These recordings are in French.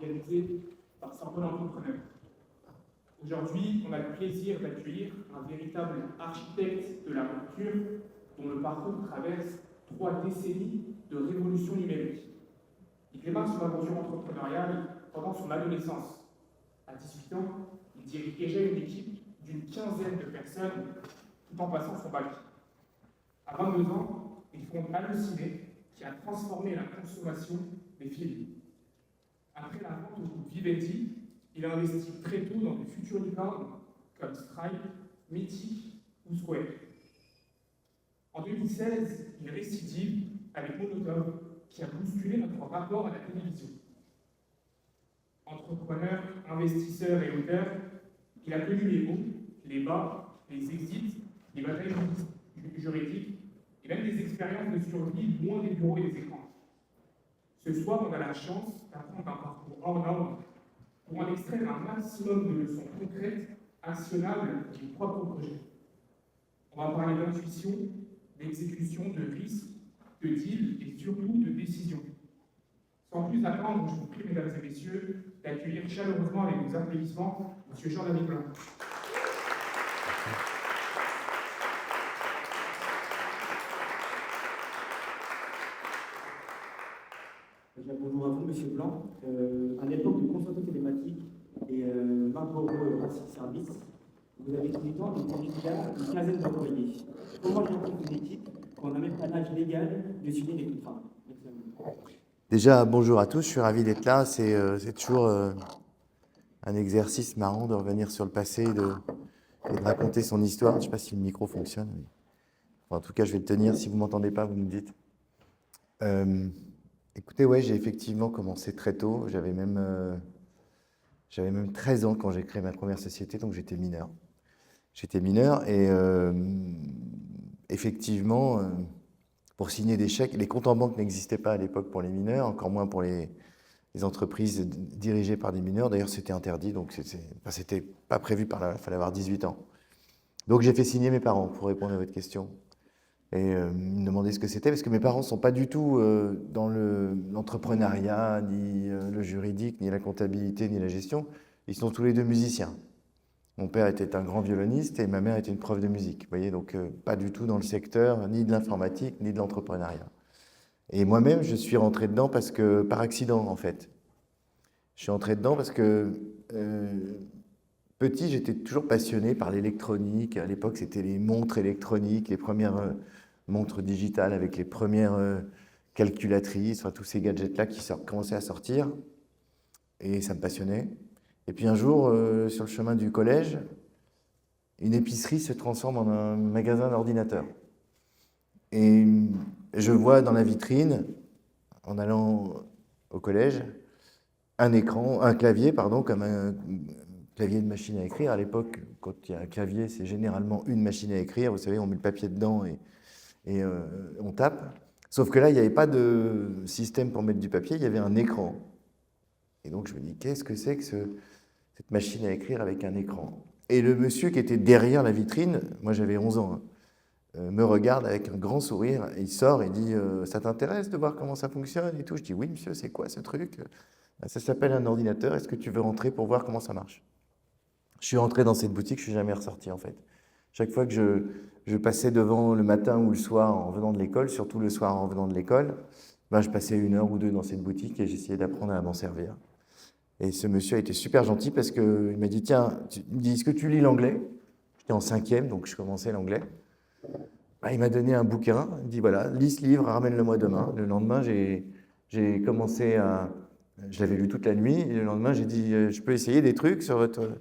organisé par certains entrepreneurs. Aujourd'hui, on a le plaisir d'accueillir un véritable architecte de la rupture dont le parcours traverse 3 décennies de révolution numérique. Il démarre son aventure entrepreneuriale pendant son adolescence. À 18 ans, il dirige déjà une équipe d'une quinzaine de personnes tout en passant son bac. À 22 ans, il fonde Allociné, qui a transformé la consommation des films. Après la vente au groupe Vivendi, il a investi très tôt dans de futurs licornes comme Stripe, Mythic ou Square. En 2016, il récidive avec Molotov, qui a bousculé notre rapport à la télévision. Entrepreneur, investisseur et auteur, il a connu les hauts, les bas, les exits, les batailles juridiques et même des expériences de survie loin des bureaux et des écrans. Ce soir, on a la chance d'apprendre un parcours hors norme pour en extraire un maximum de leçons concrètes, actionnables du propre projet. On va parler d'intuition, d'exécution, de risque, de deal et surtout de décision. Sans plus attendre, je vous prie, mesdames et messieurs, d'accueillir chaleureusement avec nos applaudissements M. Jean-David Blanc. Bonjour à vous, Monsieur Blanc. À l'époque de Concerto Télématique et Marlboro Racing Service, vous avez tout le temps une quinzaine d'employés. Comment gère-t-on une équipe quand on n'a même pas l'âge légal de signer des contrats? Déjà, bonjour à tous, je suis ravi d'être là. C'est toujours un exercice marrant de revenir sur le passé et de raconter son histoire. Je ne sais pas si le micro fonctionne. Mais... Enfin, en tout cas, je vais le tenir. Si vous ne m'entendez pas, vous me dites. Écoutez, ouais, j'ai effectivement commencé très tôt. J'avais même 13 ans quand j'ai créé ma première société, donc j'étais mineur. J'étais mineur et effectivement, pour signer des chèques, les comptes en banque n'existaient pas à l'époque pour les mineurs, encore moins pour les entreprises dirigées par des mineurs. D'ailleurs, c'était interdit, donc c'était pas prévu par là, il fallait avoir 18 ans. Donc j'ai fait signer mes parents pour répondre à votre question. Et ils me demandaient ce que c'était, parce que mes parents ne sont pas du tout dans l'entrepreneuriat, ni le juridique, ni la comptabilité, ni la gestion. Ils sont tous les deux musiciens. Mon père était un grand violoniste et ma mère était une prof de musique. Vous voyez, donc pas du tout dans le secteur ni de l'informatique, ni de l'entrepreneuriat. Et moi-même, je suis rentré dedans par accident, en fait. Je suis rentré dedans parce que petit, j'étais toujours passionné par l'électronique. À l'époque, c'était les montres électroniques, les premières montres digitales avec les premières calculatrices, enfin, tous ces gadgets-là qui commençaient à sortir. Et ça me passionnait. Et puis un jour, sur le chemin du collège, une épicerie se transforme en un magasin d'ordinateurs. Et je vois dans la vitrine, en allant au collège, un clavier, comme un clavier de machine à écrire. À l'époque, quand il y a un clavier, c'est généralement une machine à écrire. Vous savez, on met le papier dedans et on tape. Sauf que là, il n'y avait pas de système pour mettre du papier, il y avait un écran. Et donc je me dis, qu'est-ce que c'est que cette machine à écrire avec un écran? Et le monsieur qui était derrière la vitrine, moi j'avais 11 ans, me regarde avec un grand sourire, et il sort et dit « Ça t'intéresse de voir comment ça fonctionne ?» et tout. Je dis « Oui, monsieur, c'est quoi ce truc ?»« Ça s'appelle un ordinateur, est-ce que tu veux rentrer pour voir comment ça marche ?» Je suis rentré dans cette boutique, je ne suis jamais ressorti en fait. Chaque fois que je passais devant le matin ou le soir en venant de l'école, surtout le soir en venant de l'école, je passais 1 heure ou 2 dans cette boutique et j'essayais d'apprendre à m'en servir. Et ce monsieur a été super gentil parce qu'il m'a dit « Tiens, il me dit, est-ce que tu lis l'anglais ?» J'étais en 5e, donc je commençais l'anglais. Il m'a donné un bouquin, il me dit « Voilà, lis ce livre, ramène-le-moi demain. » Le lendemain, j'ai commencé à... Je l'avais lu toute la nuit, et le lendemain, j'ai dit « Je peux essayer des trucs sur votre... »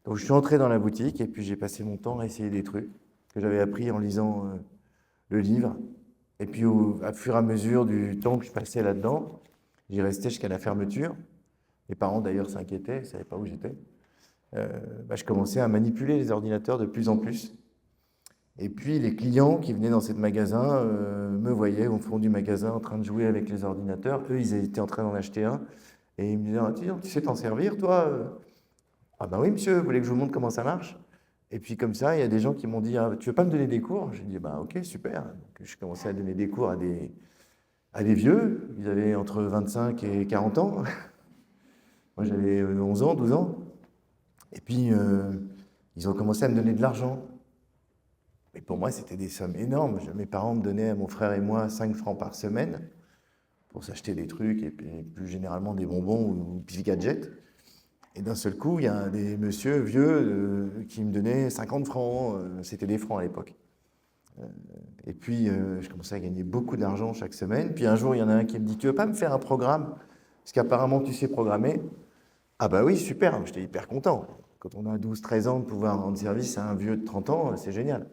Donc je suis entré dans la boutique et puis j'ai passé mon temps à essayer des trucs que j'avais appris en lisant le livre. Et puis au fur et à mesure du temps que je passais là-dedans, j'y restais jusqu'à la fermeture. Les parents d'ailleurs s'inquiétaient, ils ne savaient pas où j'étais. Je commençais à manipuler les ordinateurs de plus en plus. Et puis les clients qui venaient dans ce magasin me voyaient au fond du magasin en train de jouer avec les ordinateurs. Eux, ils étaient en train d'en acheter un. Et ils me disaient « Tu sais t'en servir, toi ?» Ah ben oui, monsieur, vous voulez que je vous montre comment ça marche? Et puis comme ça, il y a des gens qui m'ont dit « Tu veux pas me donner des cours ?» J'ai dit « Ok, super. » Donc je commençais à donner des cours à des vieux. Ils avaient entre 25 et 40 ans. Moi, j'avais 11 ans, 12 ans. Et puis, ils ont commencé à me donner de l'argent. Mais pour moi, c'était des sommes énormes. Mes parents me donnaient à mon frère et moi 5 francs par semaine pour s'acheter des trucs et puis plus généralement des bonbons ou petits gadgets. Et d'un seul coup, il y a des messieurs vieux qui me donnaient 50 francs. C'était des francs à l'époque. Et puis, je commençais à gagner beaucoup d'argent chaque semaine. Puis un jour, il y en a un qui me dit: tu veux pas me faire un programme? Parce qu'apparemment, tu sais programmer. Ah bah oui, super, j'étais hyper content. Quand on a 12-13 ans, de pouvoir rendre service à un vieux de 30 ans, c'est génial.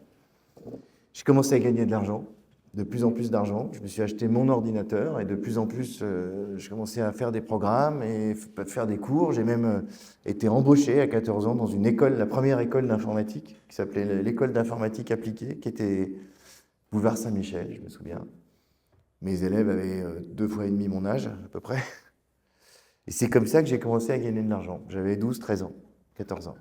J'ai commencé à gagner de l'argent, de plus en plus d'argent. Je me suis acheté mon ordinateur et de plus en plus, je commençais à faire des programmes et faire des cours. J'ai même été embauché à 14 ans dans une école, la première école d'informatique, qui s'appelait l'école d'informatique appliquée, qui était boulevard Saint-Michel, je me souviens. Mes élèves avaient 2 fois et demi mon âge, à peu près. Et c'est comme ça que j'ai commencé à gagner de l'argent. J'avais 12-13 ans, 14 ans.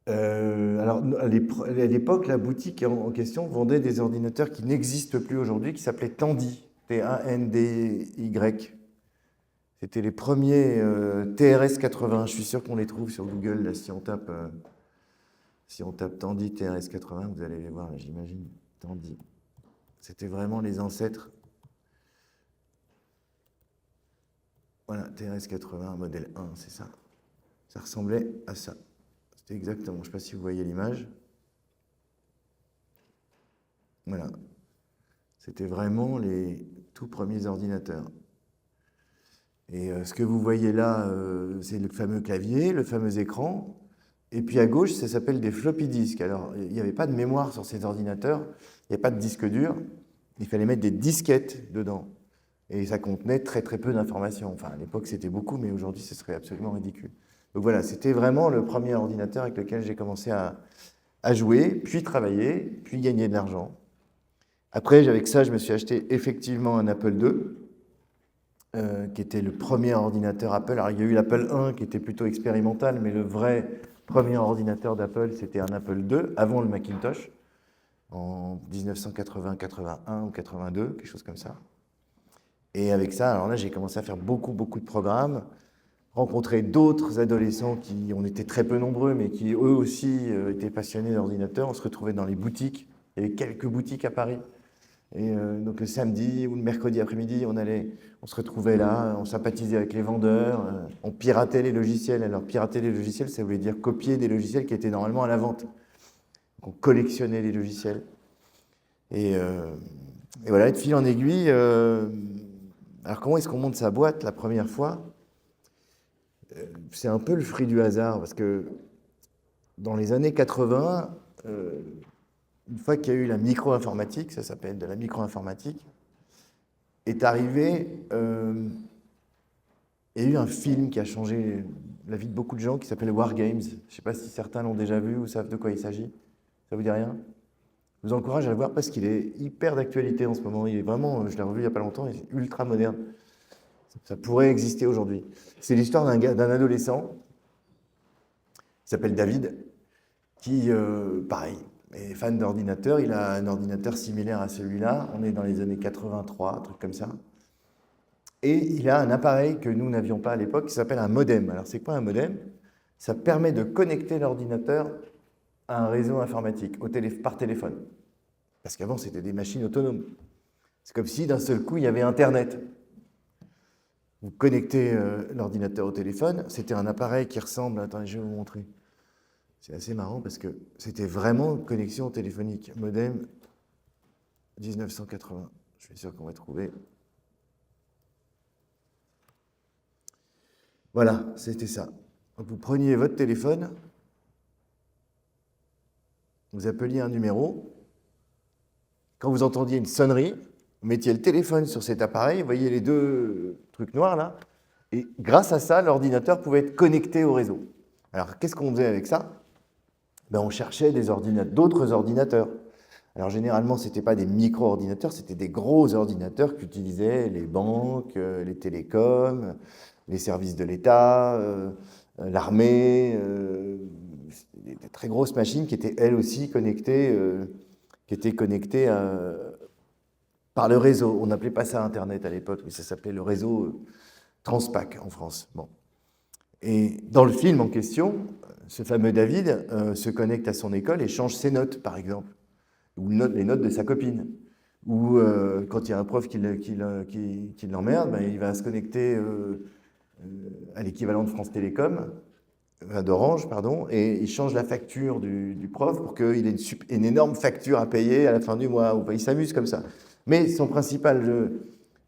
Alors, à l'époque, la boutique en question vendait des ordinateurs qui n'existent plus aujourd'hui, qui s'appelaient Tandy, T-A-N-D-Y. C'était les premiers TRS-80. Je suis sûr qu'on les trouve sur Google, là, si on tape Tandy TRS-80, vous allez les voir, là, j'imagine. Tandy. C'était vraiment les ancêtres. Voilà, TRS-80, modèle 1, c'est ça. Ça ressemblait à ça. C'était exactement, je ne sais pas si vous voyez l'image. Voilà. C'était vraiment les tout premiers ordinateurs. Et ce que vous voyez là, c'est le fameux clavier, le fameux écran. Et puis à gauche, ça s'appelle des floppy disks. Alors, il n'y avait pas de mémoire sur ces ordinateurs, il n'y avait pas de disque dur. Il fallait mettre des disquettes dedans. Et ça contenait très très peu d'informations. Enfin, à l'époque, c'était beaucoup, mais aujourd'hui, ce serait absolument ridicule. Donc voilà, c'était vraiment le premier ordinateur avec lequel j'ai commencé à jouer, puis travailler, puis gagner de l'argent. Après, avec ça, je me suis acheté effectivement un Apple II, qui était le premier ordinateur Apple. Alors, il y a eu l'Apple I qui était plutôt expérimental, mais le vrai premier ordinateur d'Apple, c'était un Apple II, avant le Macintosh, en 1980, 81 ou 82, quelque chose comme ça. Et avec ça, alors là, j'ai commencé à faire beaucoup de programmes, rencontrer d'autres adolescents qui, on était très peu nombreux, mais qui eux aussi étaient passionnés d'ordinateurs. On se retrouvait dans les boutiques. Il y avait quelques boutiques à Paris. Et donc le samedi ou le mercredi après-midi, on se retrouvait là, on sympathisait avec les vendeurs, on piratait les logiciels. Alors pirater les logiciels, ça voulait dire copier des logiciels qui étaient normalement à la vente. Donc, on collectionnait les logiciels. Et voilà, et de fil en aiguille, alors comment est-ce qu'on monte sa boîte la première fois? C'est un peu le fruit du hasard, parce que dans les années 80, une fois qu'il y a eu la micro-informatique, ça s'appelle de la micro-informatique, est arrivé, il y a eu un film qui a changé la vie de beaucoup de gens qui s'appelle War Games. Je ne sais pas si certains l'ont déjà vu ou savent de quoi il s'agit. Ça vous dit rien? Je vous encourage à le voir parce qu'il est hyper d'actualité en ce moment. Il est vraiment, je l'ai revu il n'y a pas longtemps, il est ultra moderne. Ça pourrait exister aujourd'hui. C'est l'histoire d'un adolescent qui s'appelle David, qui, pareil, est fan d'ordinateur. Il a un ordinateur similaire à celui-là. On est dans les années 83, un truc comme ça. Et il a un appareil que nous n'avions pas à l'époque qui s'appelle un modem. Alors, c'est quoi un modem? Ça permet de connecter l'ordinateur à un réseau informatique, par téléphone. Parce qu'avant, c'était des machines autonomes. C'est comme si d'un seul coup, il y avait Internet. Vous connectez l'ordinateur au téléphone. C'était un appareil qui ressemble... Attendez, je vais vous montrer. C'est assez marrant parce que c'était vraiment une connexion téléphonique. Modem 1980. Je suis sûr qu'on va trouver. Voilà, c'était ça. Donc vous preniez votre téléphone, vous appeliez un numéro. Quand vous entendiez une sonnerie, vous mettiez le téléphone sur cet appareil, vous voyez les deux trucs noirs là, et grâce à ça, l'ordinateur pouvait être connecté au réseau. Alors, qu'est-ce qu'on faisait avec ça? On cherchait d'autres ordinateurs. Alors, généralement, ce n'était pas des micro-ordinateurs, c'était des gros ordinateurs qu'utilisaient les banques, les télécoms, les services de l'État, l'armée, des très grosses machines qui étaient elles aussi connectées, par le réseau. On n'appelait pas ça Internet à l'époque, mais ça s'appelait le réseau Transpac en France. Bon. Et dans le film en question, ce fameux David se connecte à son école et change ses notes, par exemple, ou les notes de sa copine. Ou quand il y a un prof qui l'emmerde, ben, il va se connecter à l'équivalent de France Télécom, d'Orange, pardon, et il change la facture du prof pour qu'il ait une énorme facture à payer à la fin du mois. Ou, ben, il s'amuse comme ça. Mais son principal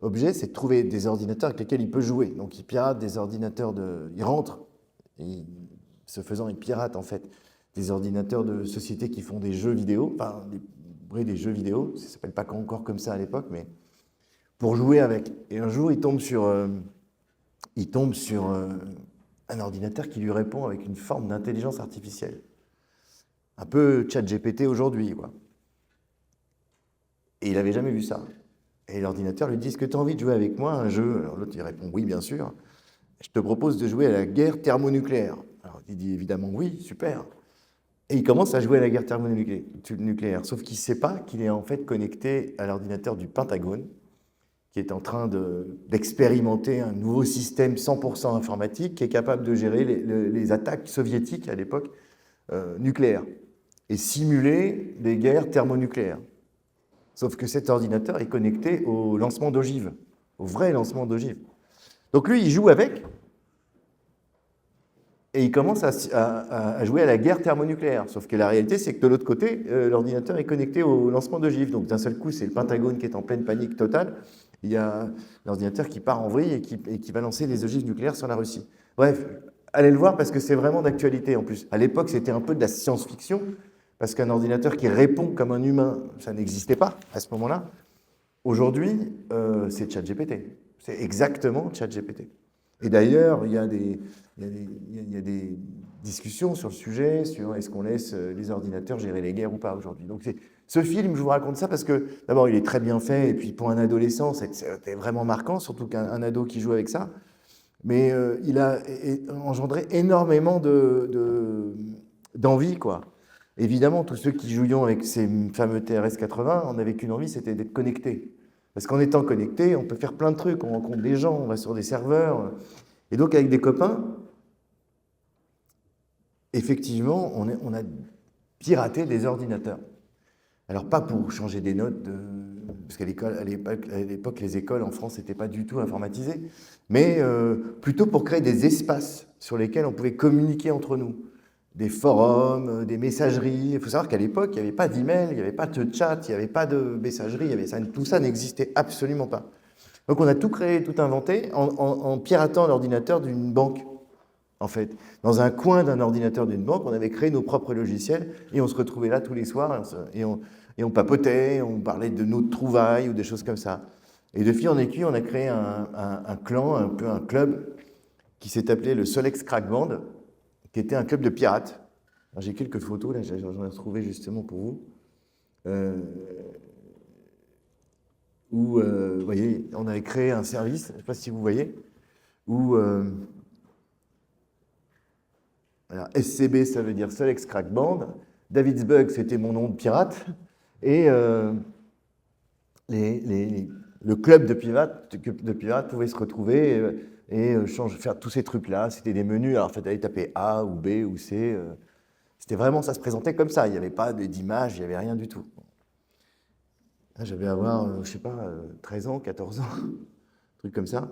objet, c'est de trouver des ordinateurs avec lesquels il peut jouer. Donc il pirate des ordinateurs il rentre, et ce faisant, il pirate en fait des ordinateurs de sociétés qui font des jeux vidéo, enfin des jeux vidéo, ça ne s'appelle pas encore comme ça à l'époque, mais pour jouer avec. Et un jour, il tombe sur un ordinateur qui lui répond avec une forme d'intelligence artificielle. Un peu ChatGPT aujourd'hui, quoi. Et il n'avait jamais vu ça. Et l'ordinateur lui dit, est-ce que tu as envie de jouer avec moi à un jeu? Alors l'autre, il répond, oui, bien sûr. Je te propose de jouer à la guerre thermonucléaire. Alors il dit évidemment oui, super. Et il commence à jouer à la guerre thermonucléaire, sauf qu'il ne sait pas qu'il est en fait connecté à l'ordinateur du Pentagone, qui est en train d'expérimenter un nouveau système 100% informatique qui est capable de gérer les attaques soviétiques à l'époque nucléaires et simuler des guerres thermonucléaires. Sauf que cet ordinateur est connecté au lancement d'ogives, au vrai lancement d'ogives. Donc lui, il joue avec, et il commence à jouer à la guerre thermonucléaire. Sauf que la réalité, c'est que de l'autre côté, l'ordinateur est connecté au lancement d'ogives. Donc d'un seul coup, c'est le Pentagone qui est en pleine panique totale. Il y a l'ordinateur qui part en vrille et qui va lancer des ogives nucléaires sur la Russie. Bref, allez le voir parce que c'est vraiment d'actualité en plus. À l'époque, c'était un peu de la science-fiction, parce qu'un ordinateur qui répond comme un humain, ça n'existait pas à ce moment-là. Aujourd'hui, c'est ChatGPT. C'est exactement ChatGPT. Et d'ailleurs, il y a des discussions sur le sujet, sur est-ce qu'on laisse les ordinateurs gérer les guerres ou pas aujourd'hui. Donc ce film, je vous raconte ça parce que d'abord, il est très bien fait, et puis pour un adolescent, c'était vraiment marquant, surtout qu'un ado qui joue avec ça. Mais il a engendré énormément d'envie, quoi. Évidemment, tous ceux qui jouions avec ces fameux TRS-80, on n'avait qu'une envie, c'était d'être connectés. Parce qu'en étant connecté, on peut faire plein de trucs, on rencontre des gens, on va sur des serveurs. Et donc, avec des copains, effectivement, on a piraté des ordinateurs. Alors, pas pour changer des notes, parce qu'à l'époque, les écoles en France n'étaient pas du tout informatisées, mais plutôt pour créer des espaces sur lesquels on pouvait communiquer entre nous. Des forums, des messageries. Il faut savoir qu'à l'époque, il n'y avait pas d'email, il n'y avait pas de chat, il n'y avait pas de messagerie, tout ça n'existait absolument pas. Donc on a tout créé, tout inventé en piratant l'ordinateur d'une banque, en fait. Dans un coin d'un ordinateur d'une banque, on avait créé nos propres logiciels et on se retrouvait là tous les soirs et on papotait, on parlait de nos trouvailles ou des choses comme ça. Et de fil en aiguille, on a créé un clan, un peu un club qui s'est appelé le Solex Crack Band, qui était un club de pirates. J'ai quelques photos, là, j'en ai retrouvé justement pour vous. Où, vous voyez, on avait créé un service, je ne sais pas si vous voyez, où alors, SCB, ça veut dire Solex Crack Band, David's Bug, c'était mon nom de pirate, et le club de pirates pouvait se retrouver et faire tous ces trucs-là. C'était des menus, alors il fallait taper A ou B ou C. C'était vraiment, ça se présentait comme ça. Il n'y avait pas d'image, il n'y avait rien du tout. J'avais avoir, je sais pas, 13 ans, 14 ans, un truc comme ça.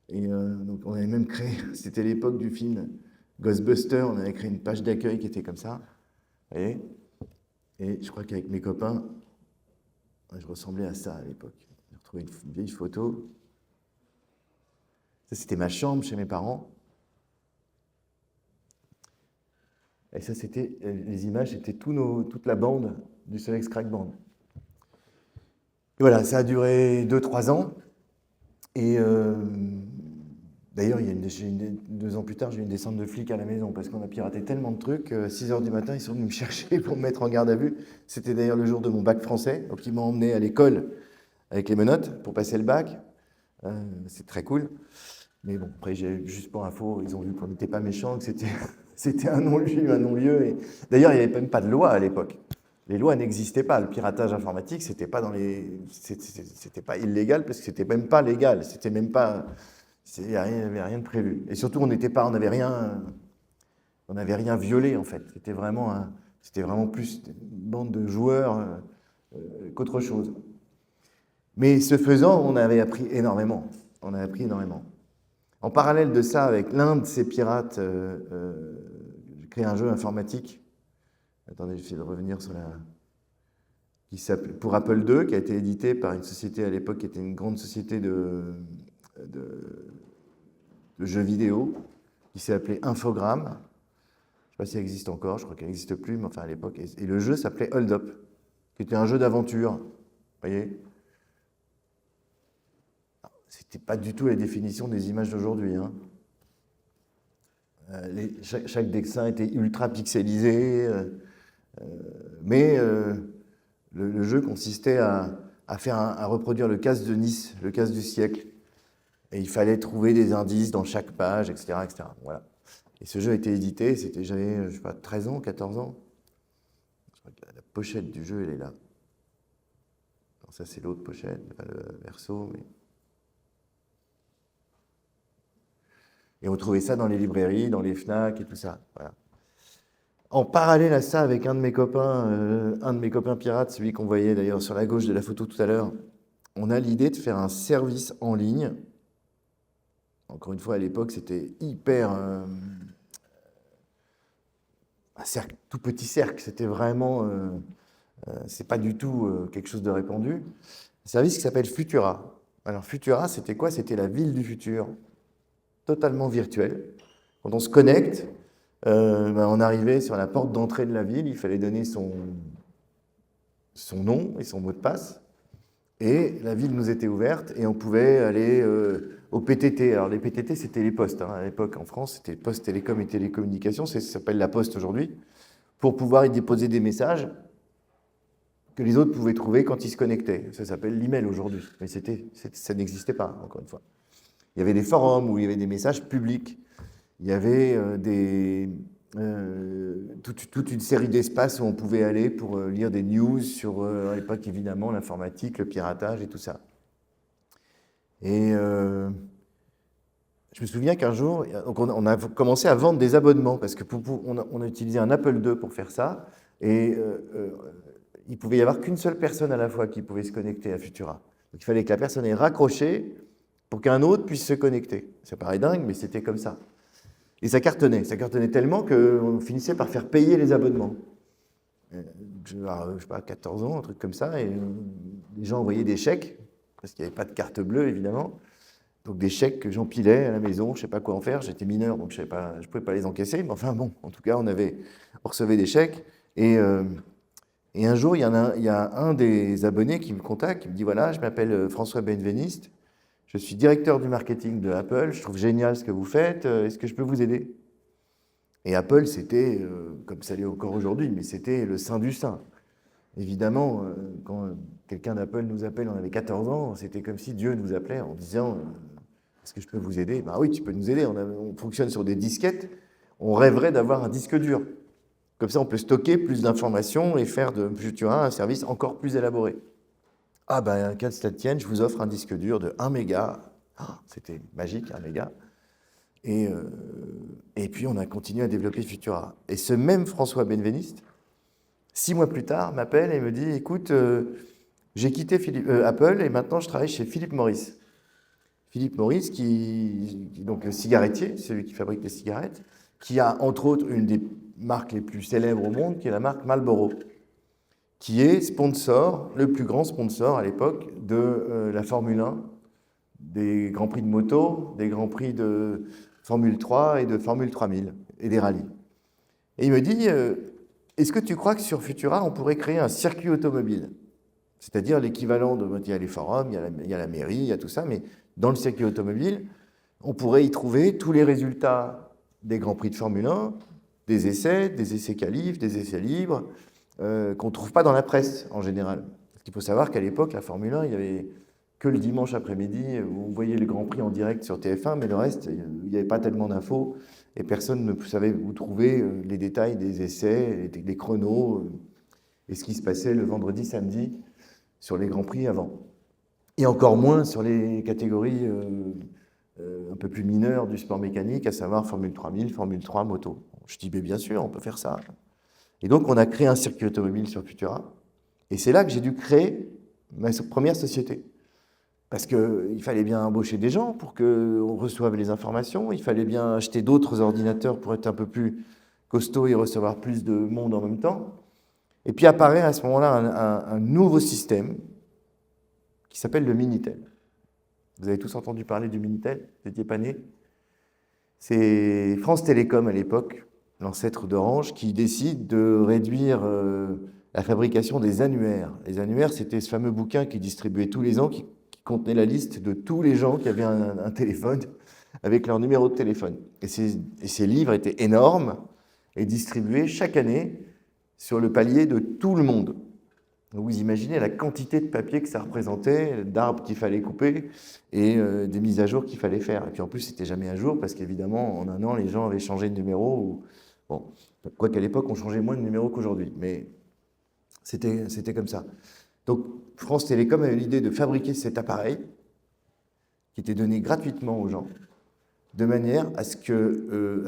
Et donc on avait même créé, c'était l'époque du film Ghostbusters, on avait créé une page d'accueil qui était comme ça. Vous voyez ? Et je crois qu'avec mes copains, je ressemblais à ça à l'époque. J'ai retrouvé une vieille photo. Ça, c'était ma chambre chez mes parents. Et ça, c'était les images, c'était toute la bande du Solex Crack Band. Et voilà, ça a duré 2-3 ans. Et d'ailleurs, 2 ans plus tard, j'ai eu une descente de flics à la maison parce qu'on a piraté tellement de trucs. 6 h du matin, ils sont venus me chercher pour me mettre en garde à vue. C'était d'ailleurs le jour de mon bac français. Donc, ils m'ont emmené à l'école avec les menottes pour passer le bac. C'est très cool. Mais bon, après, juste pour info, ils ont vu qu'on n'était pas méchants, que c'était un non-lieu, un non-lieu. Et d'ailleurs, il n'y avait même pas de loi à l'époque. Les lois n'existaient pas. Le piratage informatique, c'était pas c'était pas illégal parce que c'était même pas légal. C'était même pas, il n'y avait rien de prévu. Et surtout, on n'avait rien violé en fait. C'était vraiment plus une bande de joueurs qu'autre chose. Mais ce faisant, on avait appris énormément. On a appris énormément. En parallèle de ça, avec l'un de ces pirates, j'ai créé un jeu informatique. Attendez, j'essaie de revenir sur qui s'appelait pour Apple II, qui a été édité par une société à l'époque qui était une grande société de jeux vidéo, qui s'est appelée Infogrames. Je ne sais pas si elle existe encore, je crois qu'elle n'existe plus, mais enfin à l'époque. Et le jeu s'appelait Hold Up, qui était un jeu d'aventure. Vous voyez ? C'était pas du tout la définition des images d'aujourd'hui. Hein. Chaque dessin était ultra pixelisé, mais le jeu consistait à reproduire le casse de Nice, le casse du siècle. Et il fallait trouver des indices dans chaque page, etc. etc. Voilà. Et ce jeu a été édité, j'avais, je sais pas, 13 ans, 14 ans. Je crois que la pochette du jeu, elle est là. Alors ça, c'est l'autre pochette, pas le verso, mais... Et on trouvait ça dans les librairies, dans les FNAC et tout ça. Voilà. En parallèle à ça, avec un de mes copains pirates, celui qu'on voyait d'ailleurs sur la gauche de la photo tout à l'heure, on a l'idée de faire un service en ligne. Encore une fois, à l'époque, c'était hyper... un cercle, tout petit cercle, c'était vraiment... c'est pas du tout quelque chose de répandu. Un service qui s'appelle Futura. Alors Futura, c'était quoi? C'était la ville du futur, totalement virtuelle. Quand on se connecte, on arrivait sur la porte d'entrée de la ville, il fallait donner son nom et son mot de passe. Et la ville nous était ouverte et on pouvait aller au PTT. Alors les PTT, c'était les postes. Hein. À l'époque, en France, c'était Poste, Télécom et Télécommunications. Ça s'appelle la Poste aujourd'hui. Pour pouvoir y déposer des messages que les autres pouvaient trouver quand ils se connectaient. Ça s'appelle l'email aujourd'hui. Mais ça n'existait pas, encore une fois. Il y avait des forums où il y avait des messages publics. Il y avait toute une série d'espaces où on pouvait aller pour lire des news sur, à l'époque, évidemment, l'informatique, le piratage et tout ça. Et je me souviens qu'un jour, on a commencé à vendre des abonnements parce qu'on a utilisé un Apple II pour faire ça. Et il pouvait y avoir qu'une seule personne à la fois qui pouvait se connecter à Futura. Donc il fallait que la personne ait raccroché pour qu'un autre puisse se connecter. Ça paraît dingue, mais c'était comme ça. Et ça cartonnait tellement qu'on finissait par faire payer les abonnements. Je sais pas, 14 ans, un truc comme ça, et les gens envoyaient des chèques, parce qu'il n'y avait pas de carte bleue, évidemment. Donc des chèques que j'empilais à la maison, je ne sais pas quoi en faire, j'étais mineur, donc je ne pouvais pas les encaisser, mais enfin bon, en tout cas, on recevait des chèques, et un jour, il y a un des abonnés qui me contacte, qui me dit, voilà, je m'appelle François Benveniste, je suis directeur du marketing de Apple, je trouve génial ce que vous faites, est-ce que je peux vous aider? Et Apple, c'était, comme ça l'est encore aujourd'hui, mais c'était le saint du saint. Évidemment, quand quelqu'un d'Apple nous appelle, on avait 14 ans, c'était comme si Dieu nous appelait en disant « Est-ce que je peux vous aider ?» Ben oui, tu peux nous aider, on fonctionne sur des disquettes, on rêverait d'avoir un disque dur. Comme ça, on peut stocker plus d'informations et faire de Futura un service encore plus élaboré. Ah ben, qu'à cela tienne, je vous offre un disque dur de 1 méga. Ah, c'était magique, 1 méga. Et puis, on a continué à développer Futura. Et ce même François Benveniste, 6 mois plus tard, m'appelle et me dit « Écoute, j'ai quitté Apple et maintenant je travaille chez Philip Morris. » Philip Morris, donc le cigarettier, celui qui fabrique les cigarettes, qui a entre autres une des marques les plus célèbres au monde, qui est la marque Marlboro, qui est sponsor, le plus grand sponsor à l'époque de la Formule 1, des Grands Prix de moto, des Grands Prix de Formule 3 et de Formule 3000 et des rallyes. Et il me dit est-ce que tu crois que sur Futura, on pourrait créer un circuit automobile? C'est-à-dire l'équivalent de... Il y a les forums, il y a la mairie, il y a tout ça, mais dans le circuit automobile, on pourrait y trouver tous les résultats des Grands Prix de Formule 1, des essais qualifs, des essais libres, qu'on ne trouve pas dans la presse en général. Parce qu'il faut savoir qu'à l'époque, la Formule 1, il n'y avait que le dimanche après-midi où on voyait le Grand Prix en direct sur TF1, mais le reste, il n'y avait pas tellement d'infos et personne ne savait où trouver les détails des essais, les chronos. et ce qui se passait le vendredi, samedi sur les Grands Prix avant. Et encore moins sur les catégories un peu plus mineures du sport mécanique, à savoir Formule 3000, Formule 3, moto. Je dis, mais bien sûr, on peut faire ça. Et donc, on a créé un circuit automobile sur Futura. Et c'est là que j'ai dû créer ma première société. Parce qu'il fallait bien embaucher des gens pour qu'on reçoive les informations. Il fallait bien acheter d'autres ordinateurs pour être un peu plus costaud et recevoir plus de monde en même temps. Et puis apparaît à ce moment-là un nouveau système qui s'appelle le Minitel. Vous avez tous entendu parler du Minitel? Vous n'étiez pas nés? C'est France Télécom à l'époque, l'ancêtre d'Orange, qui décide de réduire la fabrication des annuaires. Les annuaires, c'était ce fameux bouquin qui distribuait tous les ans, qui contenait la liste de tous les gens qui avaient un téléphone avec leur numéro de téléphone. Et ces livres étaient énormes et distribués chaque année sur le palier de tout le monde. Donc vous imaginez la quantité de papier que ça représentait, d'arbres qu'il fallait couper et des mises à jour qu'il fallait faire. Et puis en plus, c'était jamais à jour parce qu'évidemment, en un an, les gens avaient changé de numéro. Bon, quoi qu'à l'époque, on changeait moins de numéro qu'aujourd'hui, mais c'était comme ça. Donc France Télécom avait l'idée de fabriquer cet appareil qui était donné gratuitement aux gens, de manière à ce que,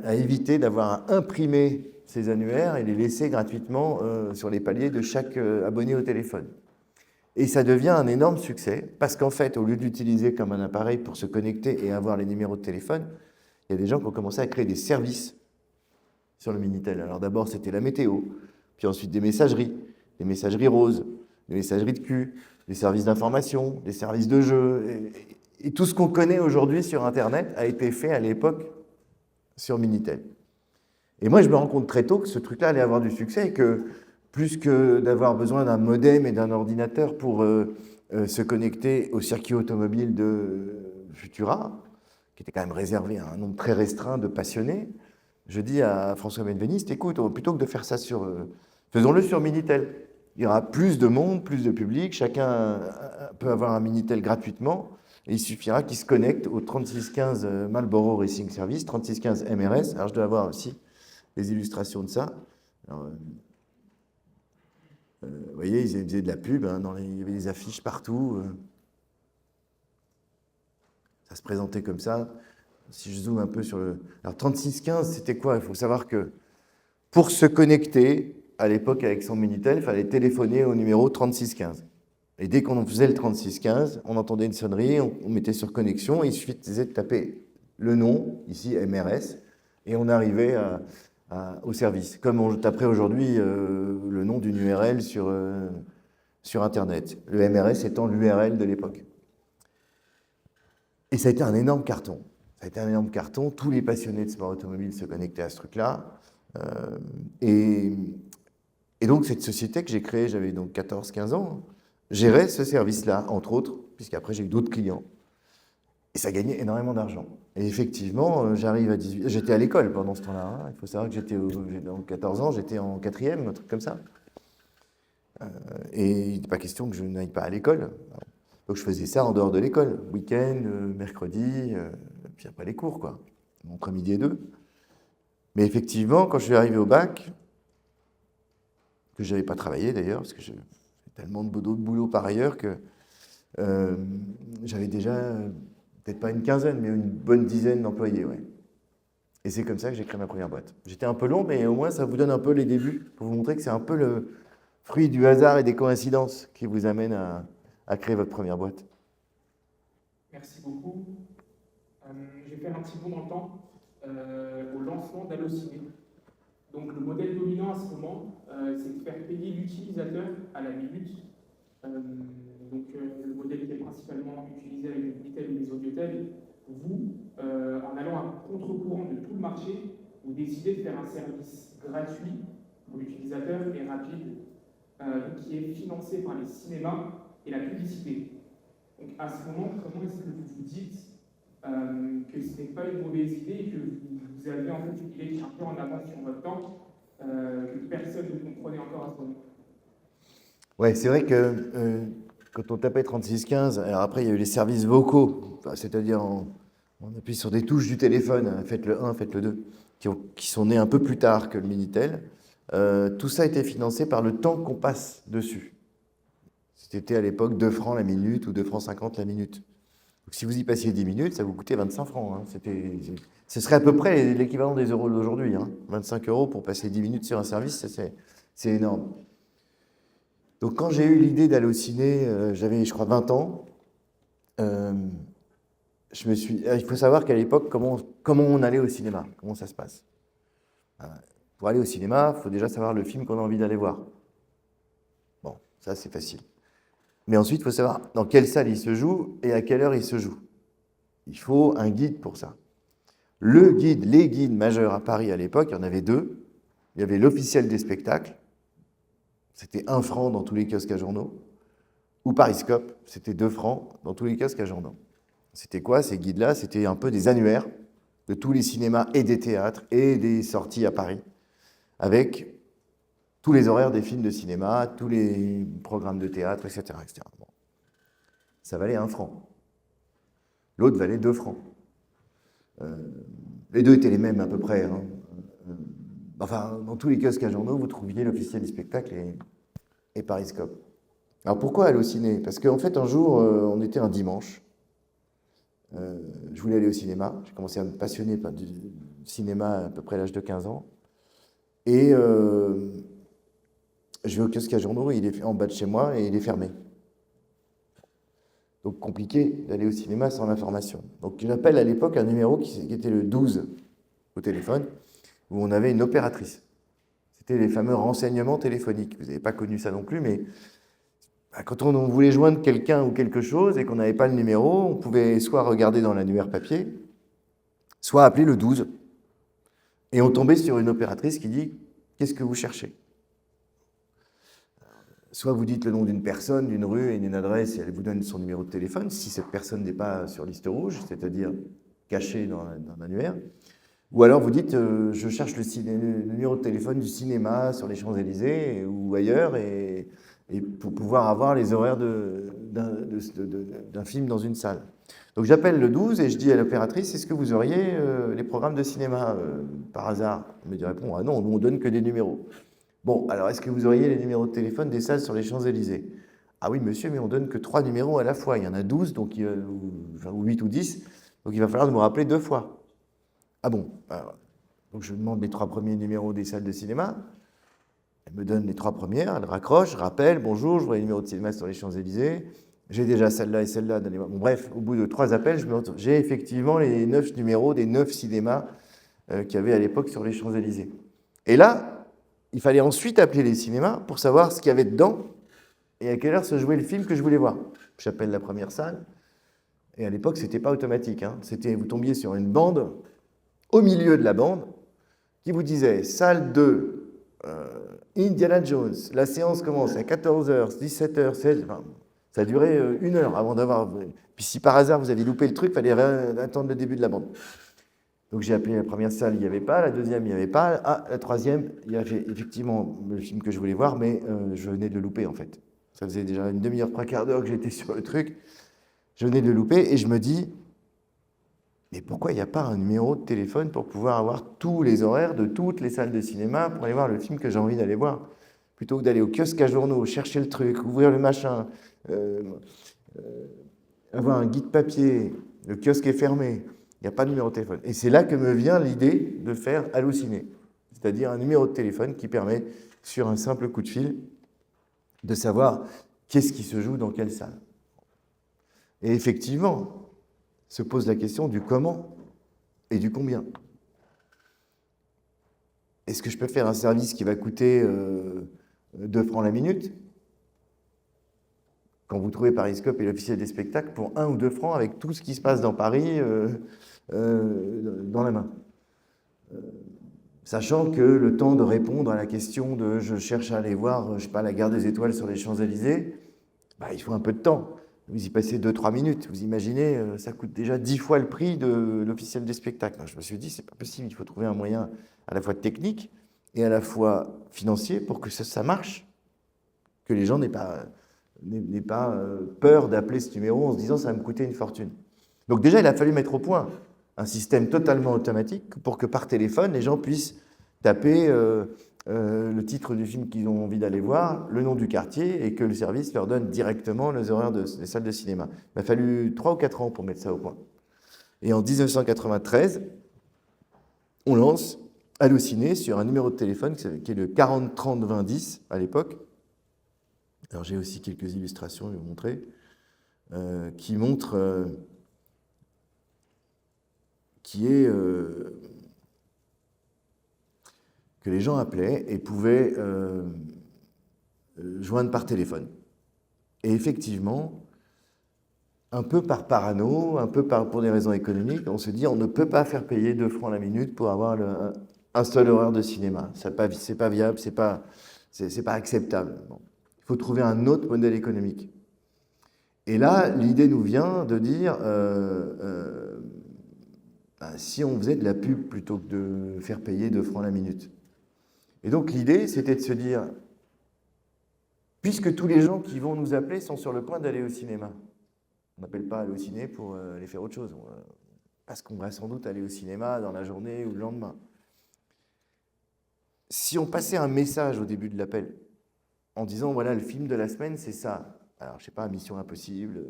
à éviter d'avoir à imprimer ces annuaires et les laisser gratuitement sur les paliers de chaque abonné au téléphone. Et ça devient un énorme succès, parce qu'en fait, au lieu de l'utiliser comme un appareil pour se connecter et avoir les numéros de téléphone, il y a des gens qui ont commencé à créer des services sur le Minitel. Alors d'abord, c'était la météo, puis ensuite des messageries roses, des messageries de cul, des services d'information, des services de jeu. Et tout ce qu'on connaît aujourd'hui sur Internet a été fait à l'époque sur Minitel. Et moi, je me rends compte très tôt que ce truc-là allait avoir du succès et que plus que d'avoir besoin d'un modem et d'un ordinateur pour se connecter au circuit automobile de Futura, qui était quand même réservé à un nombre très restreint de passionnés, je dis à François Benveniste, écoute, plutôt que de faire ça faisons-le sur Minitel. Il y aura plus de monde, plus de public, chacun peut avoir un Minitel gratuitement, et il suffira qu'il se connecte au 3615 Marlboro Racing Service, 3615 MRS. Alors je dois avoir aussi des illustrations de ça. Alors, vous voyez, ils faisaient de la pub, hein, il y avait des affiches partout. Ça se présentait comme ça. Si je zoome un peu sur le... Alors 3615, c'était quoi? Il faut savoir que pour se connecter, à l'époque avec son Minitel, il fallait téléphoner au numéro 3615. Et dès qu'on faisait le 3615, on entendait une sonnerie, on mettait sur connexion, et il suffisait de taper le nom, ici MRS, et on arrivait au service. Comme on taperait aujourd'hui le nom d'une URL sur Internet. Le MRS étant l'URL de l'époque. Et ça a été un énorme carton. Ça a été un énorme carton. Tous les passionnés de sport automobile se connectaient à ce truc-là. Et donc, cette société que j'ai créée, j'avais donc 14-15 ans, gérait ce service-là, entre autres, puisqu'après, j'ai eu d'autres clients. Et ça gagnait énormément d'argent. Et effectivement, j'arrive à 18... J'étais à l'école pendant ce temps-là. Hein. Il faut savoir que j'étais dans 14 ans, j'étais en 4e, un truc comme ça. Et il n'était pas question que je n'aille pas à l'école. Donc, je faisais ça en dehors de l'école. Week-end, mercredi, puis après les cours, quoi. Entre midi et 2. Mais effectivement, quand je suis arrivé au bac, que je n'avais pas travaillé d'ailleurs, parce que j'ai tellement de boulot par ailleurs que j'avais déjà, peut-être pas une quinzaine, mais une bonne dizaine d'employés. Ouais. Et c'est comme ça que j'ai créé ma première boîte. J'étais un peu long, mais au moins ça vous donne un peu les débuts, pour vous montrer que c'est un peu le fruit du hasard et des coïncidences qui vous amènent à créer votre première boîte. Merci beaucoup. Je vais faire un petit bond dans le temps au lancement d'Allociné. Donc le modèle dominant à ce moment, c'est de faire payer l'utilisateur à la minute. Le modèle qui est principalement utilisé avec les Minitel et les Audiotel, vous, en allant à contre-courant de tout le marché, vous décidez de faire un service gratuit pour l'utilisateur et rapide, qui est financé par les cinémas et la publicité. Donc à ce moment, comment est-ce que vous vous dites que ce n'est pas une mauvaise idée et que vous avez en fait une idée qui est un peu en avance sur votre temps, que personne ne comprenait encore à ce moment? Ouais, c'est vrai que quand on tapait 3615, alors après il y a eu les services vocaux, c'est-à-dire on appuie sur des touches du téléphone, faites le 1, faites le 2, qui sont nés un peu plus tard que le Minitel. tout ça était financé par le temps qu'on passe dessus. C'était à l'époque 2 francs la minute ou 2 francs 50 la minute. Donc, si vous y passiez 10 minutes, ça vous coûtait 25 francs. Hein. Ce serait à peu près l'équivalent des euros d'aujourd'hui. Hein. 25 € pour passer 10 minutes sur un service, c'est énorme. Donc quand j'ai eu l'idée d'aller au ciné, j'avais je crois 20 ans, il faut savoir qu'à l'époque, comment on allait au cinéma, comment ça se passe. Pour aller au cinéma, il faut déjà savoir le film qu'on a envie d'aller voir. Bon, ça c'est facile. Mais ensuite, il faut savoir dans quelle salle il se joue et à quelle heure il se joue. Il faut un guide pour ça. Les guides majeurs à Paris à l'époque, il y en avait 2. Il y avait l'officiel des spectacles, c'était 1 franc dans tous les kiosques à journaux, ou Pariscope, c'était 2 francs dans tous les kiosques à journaux. C'était quoi ces guides-là? C'était un peu des annuaires de tous les cinémas et des théâtres et des sorties à Paris, avec tous les horaires des films de cinéma, tous les programmes de théâtre, etc. etc. Bon. Ça valait 1 franc. L'autre valait 2 francs. Les deux étaient les mêmes à peu près. Hein. Enfin, dans tous les kiosques à journaux, vous trouviez l'officiel du spectacle et Pariscope. Alors pourquoi aller au ciné? Parce qu'en fait, un jour, on était un dimanche. Je voulais aller au cinéma. J'ai commencé à me passionner du cinéma à peu près à l'âge de 15 ans. Et je vais au kiosque à journaux, il est en bas de chez moi et il est fermé. Donc compliqué d'aller au cinéma sans l'information. Donc j'appelle à l'époque un numéro qui était le 12 au téléphone, où on avait une opératrice. C'était les fameux renseignements téléphoniques. Vous n'avez pas connu ça non plus, mais quand on voulait joindre quelqu'un ou quelque chose et qu'on n'avait pas le numéro, on pouvait soit regarder dans l'annuaire papier, soit appeler le 12. Et on tombait sur une opératrice qui dit « Qu'est-ce que vous cherchez ?» Soit vous dites le nom d'une personne, d'une rue et d'une adresse, et elle vous donne son numéro de téléphone, si cette personne n'est pas sur liste rouge, c'est-à-dire cachée dans l'annuaire. Ou alors vous dites je cherche le numéro de téléphone du cinéma sur les Champs-Élysées ou ailleurs, et pour pouvoir avoir les horaires d'un film dans une salle. Donc j'appelle le 12 et je dis à l'opératrice, est-ce que vous auriez les programmes de cinéma par hasard? Elle me répond, ah non, nous on donne que des numéros. Bon, alors est-ce que vous auriez les numéros de téléphone des salles sur les Champs-Élysées? Ah oui, monsieur, mais on donne que 3 numéros à la fois. Il y en a 12, donc, ou 8 ou 10, donc il va falloir nous rappeler 2 fois. Ah bon, alors, donc je demande les 3 premiers numéros des salles de cinéma. Elle me donne les 3 premières, elle raccroche, je rappelle, bonjour, je voudrais les numéros de cinéma sur les Champs-Élysées. J'ai déjà celle-là et celle-là. Bon, bref, au bout de 3 appels, j'ai effectivement les 9 numéros des 9 cinémas qu'il y avait à l'époque sur les Champs-Élysées. Et là, il fallait ensuite appeler les cinémas pour savoir ce qu'il y avait dedans et à quelle heure se jouait le film que je voulais voir. J'appelle la première salle, et à l'époque, ce n'était pas automatique. Hein. Vous tombiez sur une bande, au milieu de la bande, qui vous disait « Salle 2, Indiana Jones, la séance commence à 14h, 17h, 16h. » Enfin, ça a duré 1 heure avant d'avoir... Puis si par hasard vous aviez loupé le truc, il fallait attendre le début de la bande. Donc j'ai appelé la première salle, il n'y avait pas, la deuxième, il n'y avait pas, la troisième, il y avait effectivement le film que je voulais voir, mais je venais de le louper en fait. Ça faisait déjà une demi-heure, 3/4 d'heure que j'étais sur le truc, je venais de le louper et je me dis, mais pourquoi il n'y a pas un numéro de téléphone pour pouvoir avoir tous les horaires de toutes les salles de cinéma pour aller voir le film que j'ai envie d'aller voir, plutôt que d'aller au kiosque à journaux, chercher le truc, ouvrir le machin, avoir un guide papier, le kiosque est fermé. Il n'y a pas de numéro de téléphone. Et c'est là que me vient l'idée de faire Allociné, c'est-à-dire un numéro de téléphone qui permet, sur un simple coup de fil, de savoir qu'est-ce qui se joue dans quelle salle. Et effectivement, se pose la question du comment et du combien. Est-ce que je peux faire un service qui va coûter 2 francs la minute? Quand vous trouvez Pariscope et l'officiel des spectacles, pour 1 ou 2 francs, avec tout ce qui se passe dans Paris dans la main. Sachant que le temps de répondre à la question de je cherche à aller voir, je sais pas, la gare des Étoiles sur les Champs-Élysées, il faut un peu de temps. Vous y passez 2-3 minutes. Vous imaginez, ça coûte déjà 10 fois le prix de l'officiel des spectacles. Donc, je me suis dit, c'est pas possible, il faut trouver un moyen à la fois technique et à la fois financier pour que ça marche, que les gens n'aient pas peur d'appeler ce numéro en se disant ça va me coûter une fortune. Donc déjà, il a fallu mettre au point un système totalement automatique pour que par téléphone, les gens puissent taper le titre du film qu'ils ont envie d'aller voir, le nom du quartier, et que le service leur donne directement les horaires des salles de cinéma. Il m'a fallu 3 ou 4 ans pour mettre ça au point. Et en 1993, on lance Allociné sur un numéro de téléphone qui est le 40 30 20 10 à l'époque. Alors j'ai aussi quelques illustrations à vous montrer, qui montrent que les gens appelaient et pouvaient joindre par téléphone. Et effectivement, un peu par parano, un peu pour des raisons économiques, on se dit on ne peut pas faire payer 2 francs la minute pour avoir un seul horaire de cinéma. C'est pas viable, c'est pas acceptable. Bon. Il faut trouver un autre modèle économique. Et là, l'idée nous vient de dire si on faisait de la pub plutôt que de faire payer 2 francs la minute. Et donc l'idée, c'était de se dire, puisque tous les gens qui vont nous appeler sont sur le point d'aller au cinéma, on n'appelle pas aller au ciné pour aller faire autre chose, parce qu'on va sans doute aller au cinéma dans la journée ou le lendemain. Si on passait un message au début de l'appel, en disant, voilà, le film de la semaine, c'est ça. Alors, je sais pas, Mission Impossible,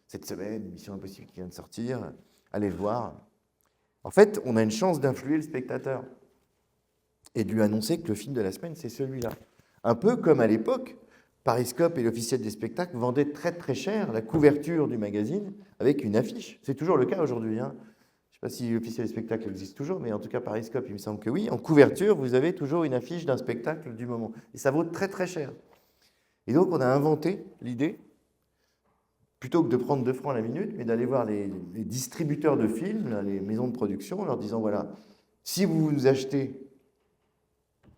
cette semaine, Mission Impossible qui vient de sortir, allez le voir. En fait, on a une chance d'influer le spectateur et de lui annoncer que le film de la semaine, c'est celui-là. Un peu comme à l'époque, Pariscope et l'officiel des spectacles vendaient très très cher la couverture du magazine avec une affiche. C'est toujours le cas aujourd'hui. Je ne sais pas si l'officiel des spectacles existe toujours, mais en tout cas Pariscope, il me semble que oui. En couverture, vous avez toujours une affiche d'un spectacle du moment. Et ça vaut très très cher. Et donc on a inventé l'idée, plutôt que de prendre 2 francs la minute, mais d'aller voir les distributeurs de films, les maisons de production, en leur disant, voilà, si vous nous achetez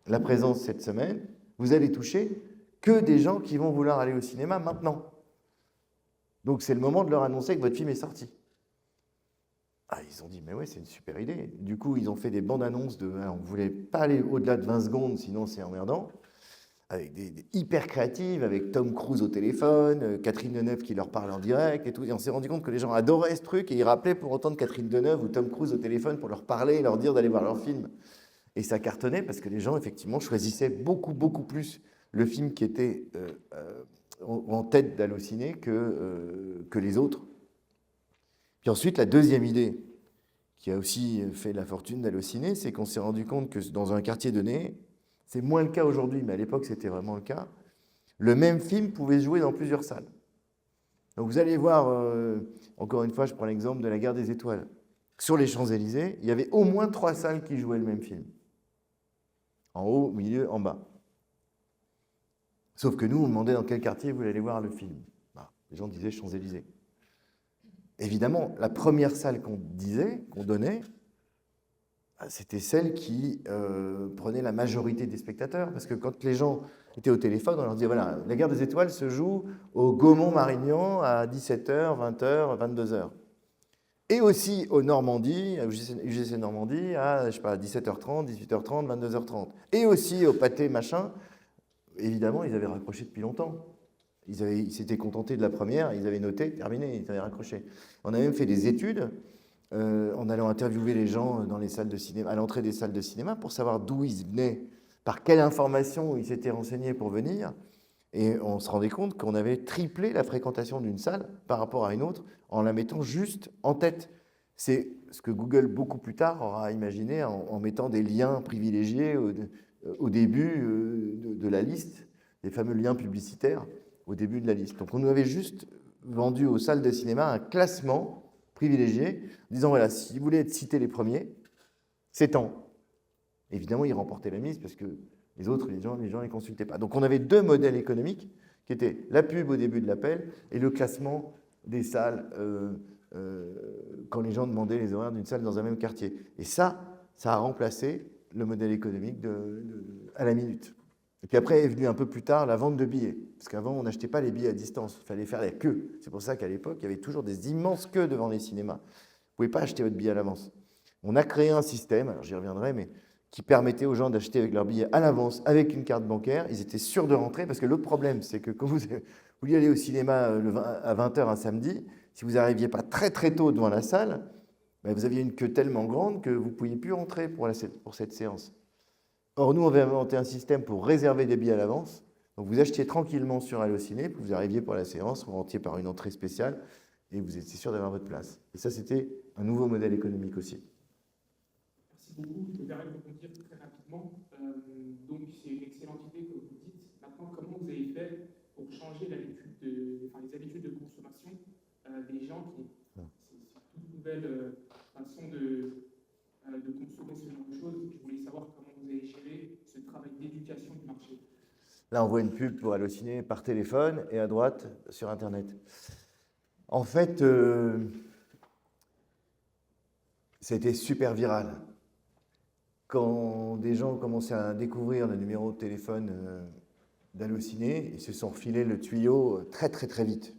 la présence cette semaine, vous allez toucher que des gens qui vont vouloir aller au cinéma maintenant. Donc c'est le moment de leur annoncer que votre film est sorti. Ah, ils ont dit, mais ouais, c'est une super idée. Du coup, ils ont fait des bandes annonces on ne voulait pas aller au-delà de 20 secondes, sinon c'est emmerdant, avec des hyper créatives, avec Tom Cruise au téléphone, Catherine Deneuve qui leur parle en direct et tout. Et on s'est rendu compte que les gens adoraient ce truc et ils rappelaient pour entendre Catherine Deneuve ou Tom Cruise au téléphone pour leur parler et leur dire d'aller voir leur film. Et ça cartonnait parce que les gens, effectivement, choisissaient beaucoup, beaucoup plus le film qui était en tête d'Allociné que les autres. Puis ensuite, la deuxième idée qui a aussi fait la fortune d'Allociné, c'est qu'on s'est rendu compte que dans un quartier donné, c'est moins le cas aujourd'hui, mais à l'époque, c'était vraiment le cas, le même film pouvait se jouer dans plusieurs salles. Donc vous allez voir, encore une fois, je prends l'exemple de La Guerre des Étoiles. Sur les Champs-Élysées, il y avait au moins 3 salles qui jouaient le même film. En haut, au milieu, en bas. Sauf que nous, on demandait dans quel quartier vous voulez aller voir le film. Les gens disaient Champs-Élysées. Évidemment, la première salle qu'on donnait, c'était celle qui prenait la majorité des spectateurs. Parce que quand les gens étaient au téléphone, on leur disait, voilà, La Guerre des Étoiles se joue au Gaumont-Marignan à 17h, 20h, 22h. Et aussi au Normandie, à UGC Normandie, à, je sais pas, 17h30, 18h30, 22h30. Et aussi au Pâté machin. Évidemment, ils avaient raccroché depuis longtemps. Ils s'étaient contentés de la première, ils avaient noté, terminé, ils avaient raccroché. On a même fait des études en allant interviewer les gens dans les salles de cinéma, à l'entrée des salles de cinéma pour savoir d'où ils venaient, par quelle information ils s'étaient renseignés pour venir. Et on se rendait compte qu'on avait triplé la fréquentation d'une salle par rapport à une autre en la mettant juste en tête. C'est ce que Google, beaucoup plus tard, aura imaginé en mettant des liens privilégiés au début de la liste, des fameux liens publicitaires au début de la liste. Donc on nous avait juste vendu aux salles de cinéma un classement privilégié, disant voilà, si vous voulez être cités les premiers, c'est tant. Évidemment, ils remportaient la mise parce que les autres, les gens ne les consultaient pas. Donc on avait 2 modèles économiques qui étaient la pub au début de l'appel et le classement des salles quand les gens demandaient les horaires d'une salle dans un même quartier. Et ça a remplacé le modèle économique à la minute. Et puis après est venue un peu plus tard la vente de billets. Parce qu'avant, on n'achetait pas les billets à distance. Il fallait faire la queue. C'est pour ça qu'à l'époque, il y avait toujours des immenses queues devant les cinémas. Vous ne pouvez pas acheter votre billet à l'avance. On a créé un système, alors j'y reviendrai, mais qui permettait aux gens d'acheter avec leur billet à l'avance, avec une carte bancaire. Ils étaient sûrs de rentrer, parce que l'autre problème, c'est que quand vous vouliez aller au cinéma à 20h un samedi, si vous n'arriviez pas très très tôt devant la salle, vous aviez une queue tellement grande que vous ne pouviez plus rentrer pour cette séance. Or, nous, on avait inventé un système pour réserver des billets à l'avance. Donc, vous achetiez tranquillement sur Allociné, puis vous arriviez pour la séance, vous rentriez par une entrée spéciale, et vous étiez sûr d'avoir votre place. Et ça, c'était un nouveau modèle économique aussi. Merci beaucoup. Je me permets de rebondir très rapidement. Donc, c'est une excellente idée que vous dites. Maintenant, comment vous avez fait pour changer les habitudes de consommation des gens qui... C'est une toute nouvelle façon de consommer ce genre de choses. Je voulais savoir comment vous avez géré ce travail d'éducation du marché. Là, on voit une pub pour Allociné par téléphone et à droite sur Internet. En fait, c'était super viral. Quand des gens commençaient à découvrir le numéro de téléphone d'Allociné, ils se sont refilés le tuyau très très très vite.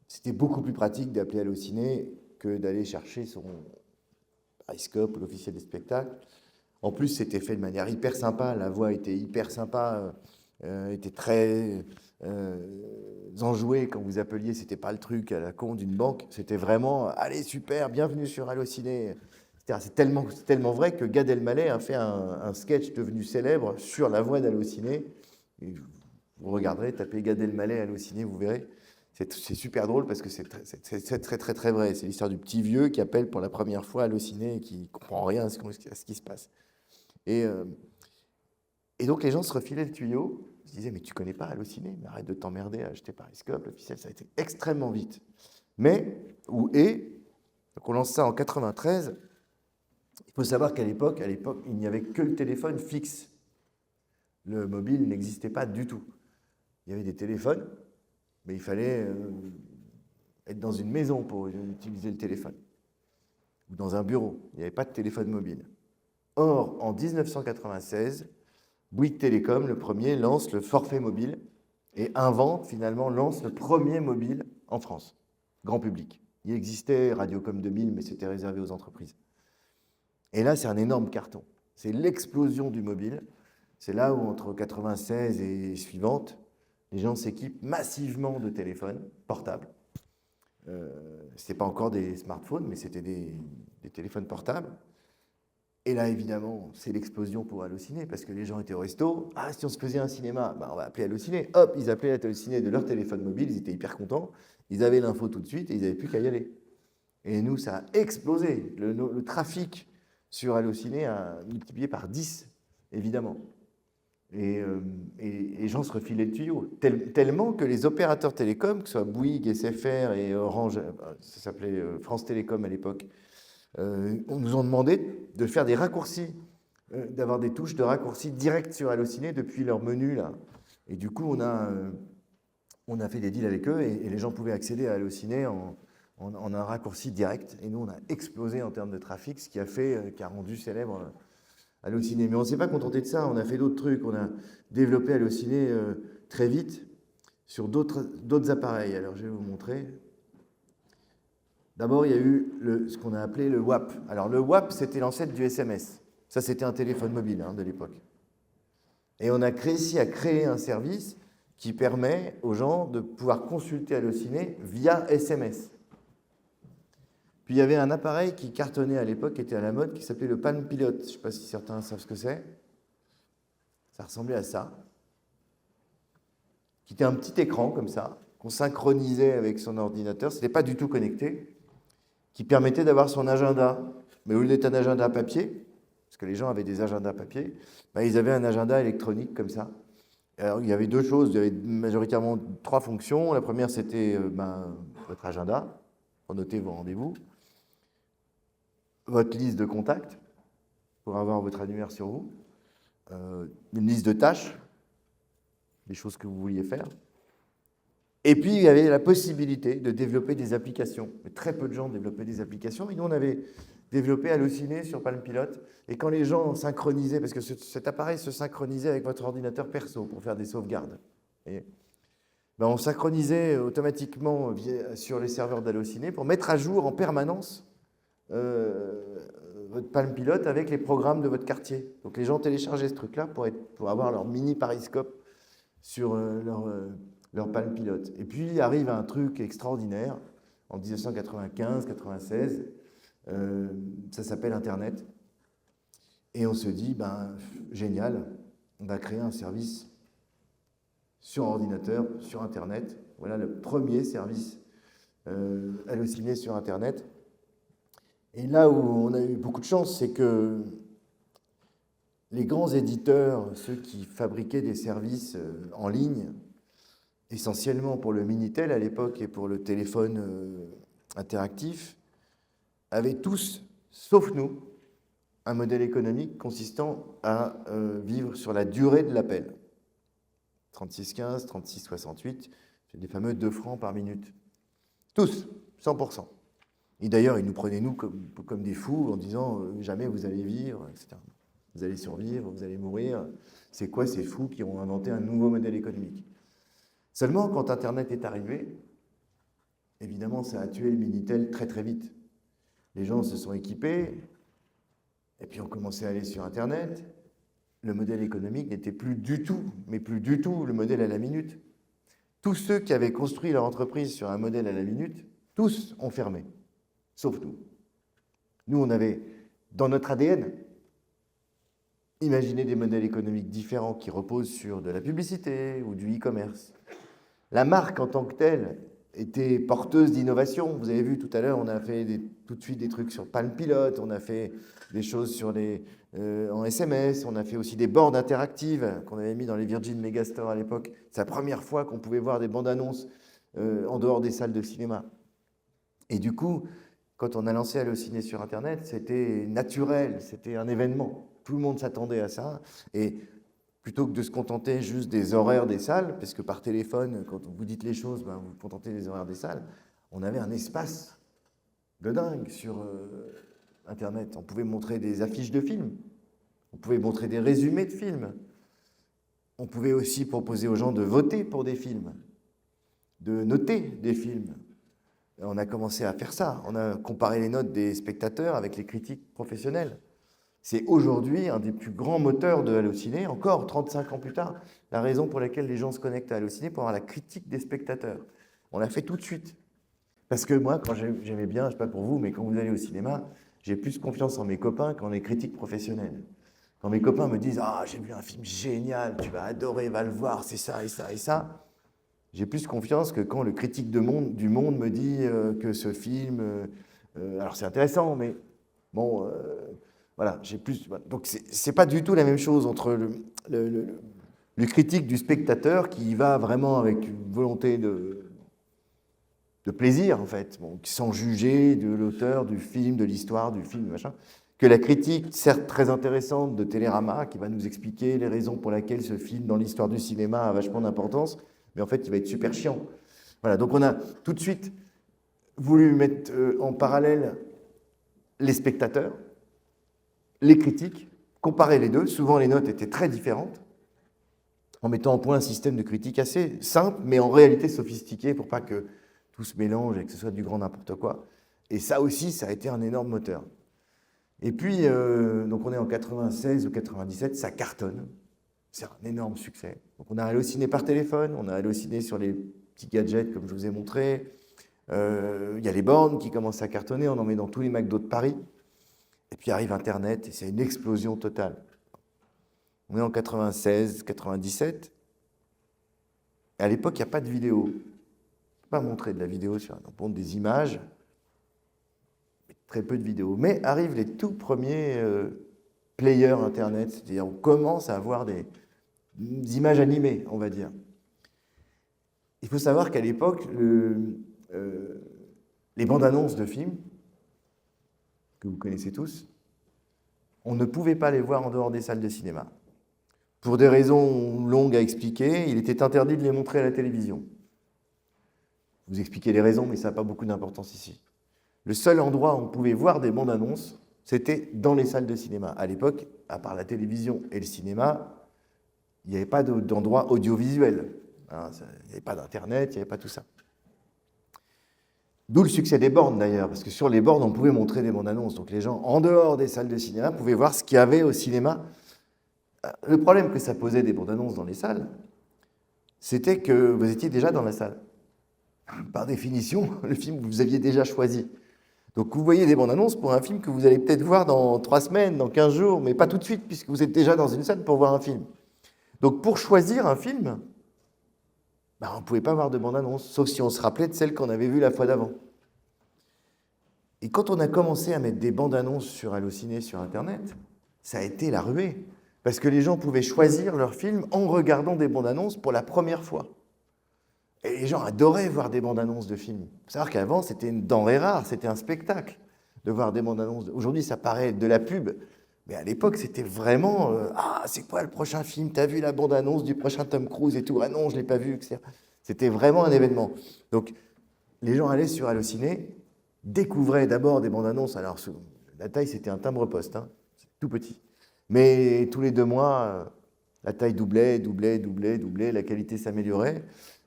C'était beaucoup plus pratique d'appeler Allociné que d'aller chercher son Periscope, l'officiel des spectacles. En plus, c'était fait de manière hyper sympa, la voix était hyper sympa, était très enjouée quand vous appeliez, c'était pas le truc à la con d'une banque, c'était vraiment « Allez, super, bienvenue sur Allociné ». C'est tellement vrai que Gad Elmaleh a fait un sketch devenu célèbre sur la voix d'Allociné. Vous regarderez, tapez Gad Elmaleh Allociné, vous verrez. C'est super drôle parce que c'est très vrai. C'est l'histoire du petit vieux qui appelle pour la première fois Allociné et qui ne comprend rien à ce qui se passe. Et donc les gens se refilaient le tuyau. Ils se disaient, mais tu connais pas Allociné, mais arrête de t'emmerder à acheter Periscope, l'officiel, ça a été extrêmement vite. Donc on lance ça en 93. Il faut savoir qu'à l'époque, il n'y avait que le téléphone fixe. Le mobile n'existait pas du tout. Il y avait des téléphones, mais il fallait être dans une maison pour utiliser le téléphone, ou dans un bureau. Il n'y avait pas de téléphone mobile. Or, en 1996, Bouygues Télécom, le premier, lance le forfait mobile et lance le premier mobile en France, grand public. Il existait Radiocom 2000, mais c'était réservé aux entreprises. Et là, c'est un énorme carton. C'est l'explosion du mobile. C'est là où, entre 96 et suivante, les gens s'équipent massivement de téléphones portables. Ce n'était pas encore des smartphones, mais c'était des téléphones portables. Et là, évidemment, c'est l'explosion pour Allociné, parce que les gens étaient au resto. Ah, si on se faisait un cinéma, on va appeler Allociné. Hop, ils appelaient Allociné de leur téléphone mobile, ils étaient hyper contents. Ils avaient l'info tout de suite et ils n'avaient plus qu'à y aller. Et nous, ça a explosé. Le trafic sur Allociné a multiplié par 10, évidemment. Et les gens se refilaient le tuyau. Tellement que les opérateurs télécoms, que ce soit Bouygues, SFR et Orange, ça s'appelait France Télécom à l'époque, nous ont demandé de faire des raccourcis, d'avoir des touches de raccourcis directs sur Allociné depuis leur menu là. Et du coup, on a fait des deals avec eux et les gens pouvaient accéder à Allociné en un raccourci direct. Et nous, on a explosé en termes de trafic, ce qui a rendu célèbre Allociné. Mais on ne s'est pas contenté de ça, on a fait d'autres trucs. On a développé Allociné très vite sur d'autres appareils. Alors, je vais vous montrer. D'abord, il y a eu ce qu'on a appelé le WAP. Alors, le WAP, c'était l'ancêtre du SMS. Ça, c'était un téléphone mobile de l'époque. Et on a réussi à créer un service qui permet aux gens de pouvoir consulter Allociné via SMS. Puis, il y avait un appareil qui cartonnait à l'époque, qui était à la mode, qui s'appelait le Palm Pilot. Je ne sais pas si certains savent ce que c'est. Ça ressemblait à ça. Qui était un petit écran, comme ça, qu'on synchronisait avec son ordinateur. Ce n'était pas du tout connecté. Qui permettait d'avoir son agenda. Mais au lieu d'être un agenda papier, parce que les gens avaient des agendas papier, ils avaient un agenda électronique comme ça. Alors, il y avait deux choses, il y avait majoritairement 3 fonctions. La première, c'était votre agenda, pour noter vos rendez-vous, votre liste de contacts, pour avoir votre annuaire sur vous, une liste de tâches, des choses que vous vouliez faire. Et puis, il y avait la possibilité de développer des applications. Mais très peu de gens développaient des applications. Et nous, on avait développé Allociné sur Palm Pilot. Et quand les gens synchronisaient, parce que cet appareil se synchronisait avec votre ordinateur perso pour faire des sauvegardes. Et, on synchronisait automatiquement sur les serveurs d'Allociné pour mettre à jour en permanence votre Palm Pilot avec les programmes de votre quartier. Donc, les gens téléchargeaient ce truc-là pour avoir leur mini Periscope sur leur Palm Pilot. Et puis arrive un truc extraordinaire en 1995-96, ça s'appelle Internet. Et on se dit, ben, génial, on va créer un service sur ordinateur, sur Internet. Voilà le premier service Allociné sur Internet. Et là où on a eu beaucoup de chance, c'est que les grands éditeurs, ceux qui fabriquaient des services en ligne, essentiellement pour le Minitel à l'époque et pour le téléphone interactif, avaient tous, sauf nous, un modèle économique consistant à vivre sur la durée de l'appel. 36,15, 36,68, c'est des fameux 2 francs par minute. Tous, 100%. Et d'ailleurs, ils nous prenaient, nous, comme des fous, en disant jamais vous allez vivre, etc. Vous allez survivre, vous allez mourir. C'est quoi ces fous qui ont inventé un nouveau modèle économique? Seulement, quand Internet est arrivé, évidemment, ça a tué le Minitel très très vite. Les gens se sont équipés, et puis ont commencé à aller sur Internet. Le modèle économique n'était plus du tout, mais plus du tout, le modèle à la minute. Tous ceux qui avaient construit leur entreprise sur un modèle à la minute, tous ont fermé, sauf nous. Nous, on avait, dans notre ADN, imaginé des modèles économiques différents qui reposent sur de la publicité ou du e-commerce. La marque en tant que telle était porteuse d'innovation. Vous avez vu tout à l'heure, on a fait tout de suite des trucs sur Palm Pilot, on a fait des choses sur en SMS, on a fait aussi des bornes interactives qu'on avait mis dans les Virgin Megastore à l'époque. C'est la première fois qu'on pouvait voir des bandes annonces en dehors des salles de cinéma. Et du coup, quand on a lancé Allociné sur Internet, c'était naturel, c'était un événement. Tout le monde s'attendait à ça. Et plutôt que de se contenter juste des horaires des salles, parce que par téléphone, quand vous dites les choses, ben, vous vous contentez des horaires des salles, on avait un espace de dingue sur Internet. On pouvait montrer des affiches de films, on pouvait montrer des résumés de films, on pouvait aussi proposer aux gens de voter pour des films, de noter des films. Et on a commencé à faire ça. On a comparé les notes des spectateurs avec les critiques professionnelles. C'est aujourd'hui un des plus grands moteurs de Allociné, encore 35 ans plus tard, la raison pour laquelle les gens se connectent à Allociné pour avoir la critique des spectateurs. On l'a fait tout de suite. Parce que moi, quand j'aimais bien, je ne sais pas pour vous, mais quand vous allez au cinéma, j'ai plus confiance en mes copains qu'en les critiques professionnelles. Quand mes copains me disent « Ah, j'ai vu un film génial, tu vas adorer, va le voir, c'est ça et ça et ça », j'ai plus confiance que quand le critique du Monde me dit que ce film... alors c'est intéressant, mais bon... Voilà, j'ai plus. Donc, c'est pas du tout la même chose entre le critique du spectateur qui y va vraiment avec une volonté de plaisir, en fait, bon, sans juger de l'auteur, du film, de l'histoire, du film, machin, que la critique, certes très intéressante, de Télérama, qui va nous expliquer les raisons pour lesquelles ce film, dans l'histoire du cinéma, a vachement d'importance, mais en fait, il va être super chiant. Voilà, donc on a tout de suite voulu mettre en parallèle les spectateurs, les critiques, comparer les deux. Souvent, les notes étaient très différentes, en mettant en point un système de critique assez simple, mais en réalité sophistiqué, pour pas que tout se mélange et que ce soit du grand n'importe quoi. Et ça aussi, ça a été un énorme moteur. Et puis, donc on est en 96 ou 97, ça cartonne. C'est un énorme succès. Donc on a Allociné par téléphone, on a Allociné sur les petits gadgets, comme je vous ai montré. Il y a les bornes qui commencent à cartonner, on en met dans tous les McDo de Paris. Et puis arrive Internet et c'est une explosion totale. On est en 96, 97. Et à l'époque, il n'y a pas de vidéo. On ne peut pas montrer de la vidéo sur on montre des images, mais très peu de vidéos. Mais arrivent les tout premiers players Internet, c'est-à-dire on commence à avoir des images animées, on va dire. Il faut savoir qu'à l'époque, les bandes annonces de films, que vous connaissez tous, on ne pouvait pas les voir en dehors des salles de cinéma. Pour des raisons longues à expliquer, il était interdit de les montrer à la télévision. Vous expliquez les raisons, mais ça n'a pas beaucoup d'importance ici. Le seul endroit où on pouvait voir des bandes annonces, c'était dans les salles de cinéma. À l'époque, à part la télévision et le cinéma, il n'y avait pas d'endroit audiovisuel. Il n'y avait pas d'Internet, il n'y avait pas tout ça. D'où le succès des bornes d'ailleurs, parce que sur les bornes, on pouvait montrer des bandes annonces. Donc les gens, en dehors des salles de cinéma, pouvaient voir ce qu'il y avait au cinéma. Le problème que ça posait des bandes annonces dans les salles, c'était que vous étiez déjà dans la salle. Par définition, le film, vous aviez déjà choisi. Donc vous voyez des bandes annonces pour un film que vous allez peut-être voir dans 3 semaines, dans 15 jours, mais pas tout de suite, puisque vous êtes déjà dans une salle pour voir un film. Donc pour choisir un film, on ne pouvait pas voir de bande annonce, sauf si on se rappelait de celle qu'on avait vue la fois d'avant. Et quand on a commencé à mettre des bandes annonces sur Allociné, sur Internet, ça a été la ruée. Parce que les gens pouvaient choisir leur film en regardant des bandes annonces pour la première fois. Et les gens adoraient voir des bandes annonces de films. Il faut savoir qu'avant, c'était une denrée rare, c'était un spectacle de voir des bandes annonces. Aujourd'hui, ça paraît de la pub. Mais à l'époque, c'était vraiment ah, c'est quoi le prochain film? T'as vu la bande annonce du prochain Tom Cruise et tout? Ah non, je ne l'ai pas vu, etc. C'était vraiment un événement. Donc, les gens allaient sur Allociné, découvraient d'abord des bandes annonces. Alors, la taille, c'était un timbre-poste, hein, tout petit. Mais tous les 2 mois, la taille doublait, la qualité s'améliorait.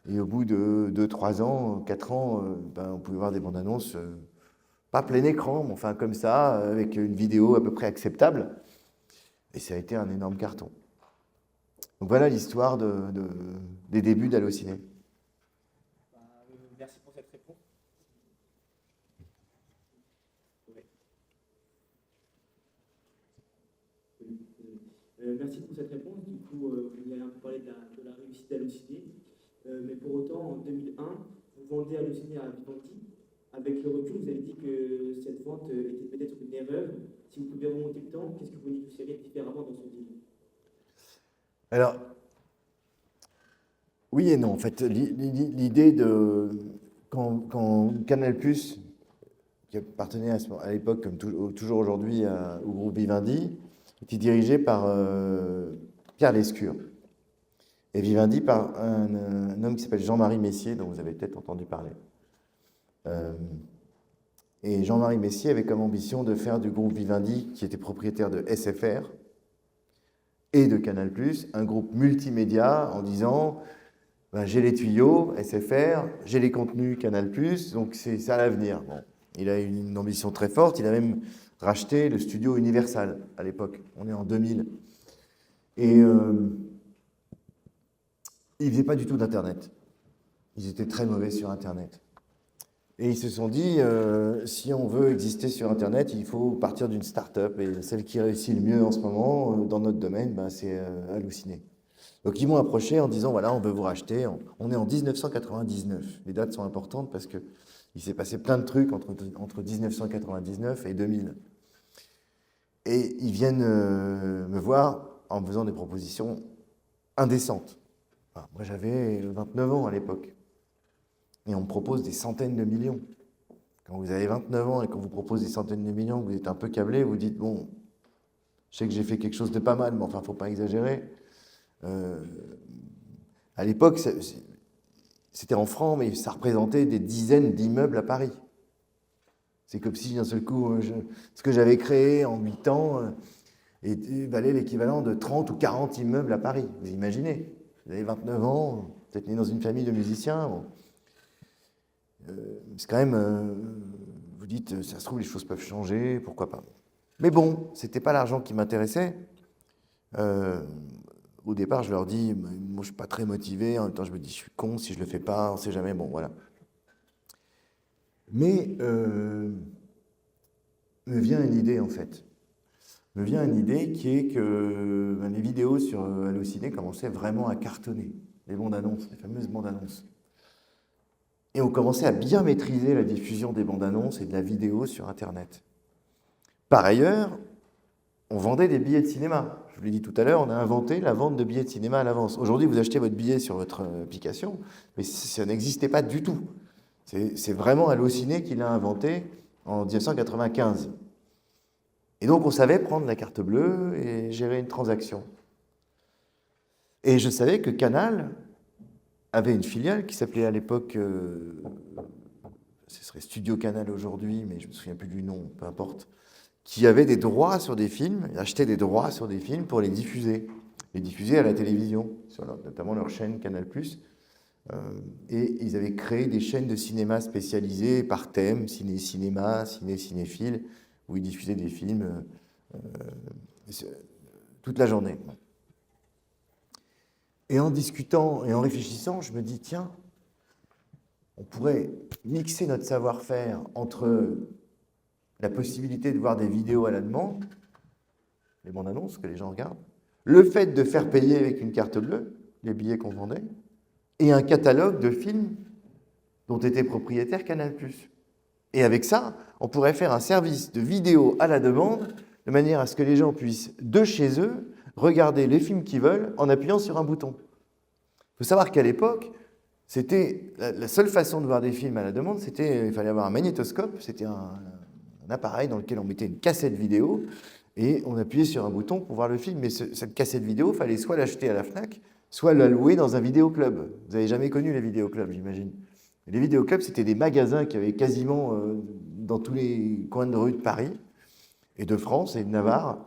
Et au bout de 2, 3 ans, 4 ans, on pouvait voir des bandes annonces, pas plein écran, mais enfin comme ça, avec une vidéo à peu près acceptable. Et ça a été un énorme carton. Donc voilà l'histoire des débuts d'Allociné. Merci pour cette réponse. Merci pour cette réponse. Du coup, vous avez un peu parlé de la réussite d'Allociné. Mais pour autant, en 2001, vous vendez Allociné à Vivendi. Avec le recul, vous avez dit que cette vente était peut-être une erreur. Si vous pouvez remonter le temps, qu'est-ce que vous négocierez différemment dans ce deal? Alors, oui et non. En fait, l'idée de... Quand Canal+, qui appartenait à l'époque, comme toujours aujourd'hui, au groupe Vivendi, était dirigé par Pierre Lescure. Et Vivendi par un homme qui s'appelle Jean-Marie Messier, dont vous avez peut-être entendu parler. Et Jean-Marie Messier avait comme ambition de faire du groupe Vivendi, qui était propriétaire de SFR et de Canal+, un groupe multimédia en disant j'ai les tuyaux, SFR, j'ai les contenus Canal+, donc c'est ça l'avenir. Bon, il a une ambition très forte, il a même racheté le studio Universal à l'époque, on est en 2000. Et ils ne faisaient pas du tout d'Internet. Ils étaient très mauvais sur Internet. Et ils se sont dit, si on veut exister sur Internet, il faut partir d'une start-up. Et celle qui réussit le mieux en ce moment, dans notre domaine, c'est Allociné. Donc ils m'ont approché en disant, voilà, on veut vous racheter. On est en 1999. Les dates sont importantes parce qu'il s'est passé plein de trucs entre 1999 et 2000. Et ils viennent me voir en me faisant des propositions indécentes. Enfin, moi, j'avais 29 ans à l'époque. Et on me propose des centaines de millions. Quand vous avez 29 ans et qu'on vous propose des centaines de millions, vous êtes un peu câblé, vous dites, bon, je sais que j'ai fait quelque chose de pas mal, mais enfin, il ne faut pas exagérer. À l'époque, c'était en francs, mais ça représentait des dizaines d'immeubles à Paris. C'est comme si, d'un seul coup, ce que j'avais créé en 8 ans valait l'équivalent de 30 ou 40 immeubles à Paris. Vous imaginez, vous avez 29 ans, vous êtes né dans une famille de musiciens. Bon. C'est quand même, vous dites, ça se trouve, les choses peuvent changer, pourquoi pas. Mais bon, ce n'était pas l'argent qui m'intéressait. Au départ, je leur dis, moi, je ne suis pas très motivé. En même temps, je me dis, je suis con, si je ne le fais pas, on ne sait jamais. Bon, voilà. Mais me vient une idée, en fait. Me vient une idée qui est que les vidéos sur Allociné commençaient vraiment à cartonner. Les bandes annonces, les fameuses bandes annonces. Et on commençait à bien maîtriser la diffusion des bandes annonces et de la vidéo sur Internet. Par ailleurs, on vendait des billets de cinéma. Je vous l'ai dit tout à l'heure, on a inventé la vente de billets de cinéma à l'avance. Aujourd'hui, vous achetez votre billet sur votre application, mais ça n'existait pas du tout. C'est vraiment Allociné qui l'a inventé en 1995. Et donc, on savait prendre la carte bleue et gérer une transaction. Et je savais que Canal avait une filiale qui s'appelait à l'époque, ce serait Studio Canal aujourd'hui, mais je ne me souviens plus du nom, peu importe, qui avait des droits sur des films, achetait des droits sur des films pour les diffuser à la télévision, sur notamment leur chaîne Canal+. Et ils avaient créé des chaînes de cinéma spécialisées par thème, ciné-cinéma, ciné-cinéphile, où ils diffusaient des films toute la journée. Et en discutant et en réfléchissant, je me dis, tiens, on pourrait mixer notre savoir-faire entre la possibilité de voir des vidéos à la demande, les bandes annonces que les gens regardent, le fait de faire payer avec une carte bleue, les billets qu'on vendait, et un catalogue de films dont était propriétaire Canal+. Et avec ça, on pourrait faire un service de vidéo à la demande, de manière à ce que les gens puissent, de chez eux, regarder les films qu'ils veulent en appuyant sur un bouton. Il faut savoir qu'à l'époque, c'était la seule façon de voir des films à la demande, c'était il fallait avoir un magnétoscope, c'était un appareil dans lequel on mettait une cassette vidéo et on appuyait sur un bouton pour voir le film. Mais cette cassette vidéo, il fallait soit l'acheter à la Fnac, soit la louer dans un vidéoclub. Vous n'avez jamais connu les vidéoclubs, j'imagine. Les vidéoclubs, c'était des magasins qui avaient quasiment dans tous les coins de rue de Paris et de France et de Navarre.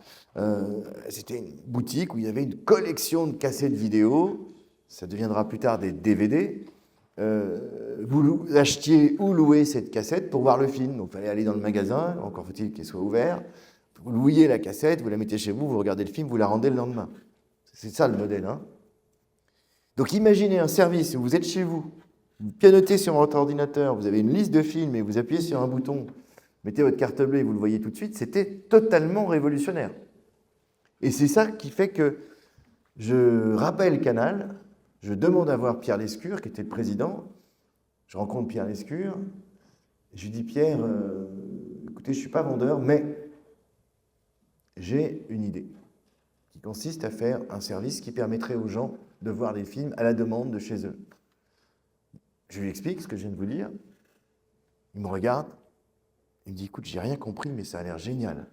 C'était une boutique où il y avait une collection de cassettes vidéo. Ça deviendra plus tard des DVD. Vous achetiez ou louez cette cassette pour voir le film. Donc, il fallait aller dans le magasin, encore faut-il qu'il soit ouvert. Vous louiez la cassette, vous la mettez chez vous, vous regardez le film, vous la rendez le lendemain. C'est ça le modèle. Hein. Donc, imaginez un service où vous êtes chez vous, vous pianotez sur votre ordinateur, vous avez une liste de films et vous appuyez sur un bouton, mettez votre carte bleue et vous le voyez tout de suite. C'était totalement révolutionnaire. Et c'est ça qui fait que je rappelle Canal. Je demande à voir Pierre Lescure, qui était le président. Je rencontre Pierre Lescure. Je lui dis, Pierre, écoutez, je ne suis pas vendeur, mais j'ai une idée qui consiste à faire un service qui permettrait aux gens de voir des films à la demande de chez eux. Je lui explique ce que je viens de vous dire. Il me regarde. Il me dit, écoute, j'ai rien compris, mais ça a l'air génial.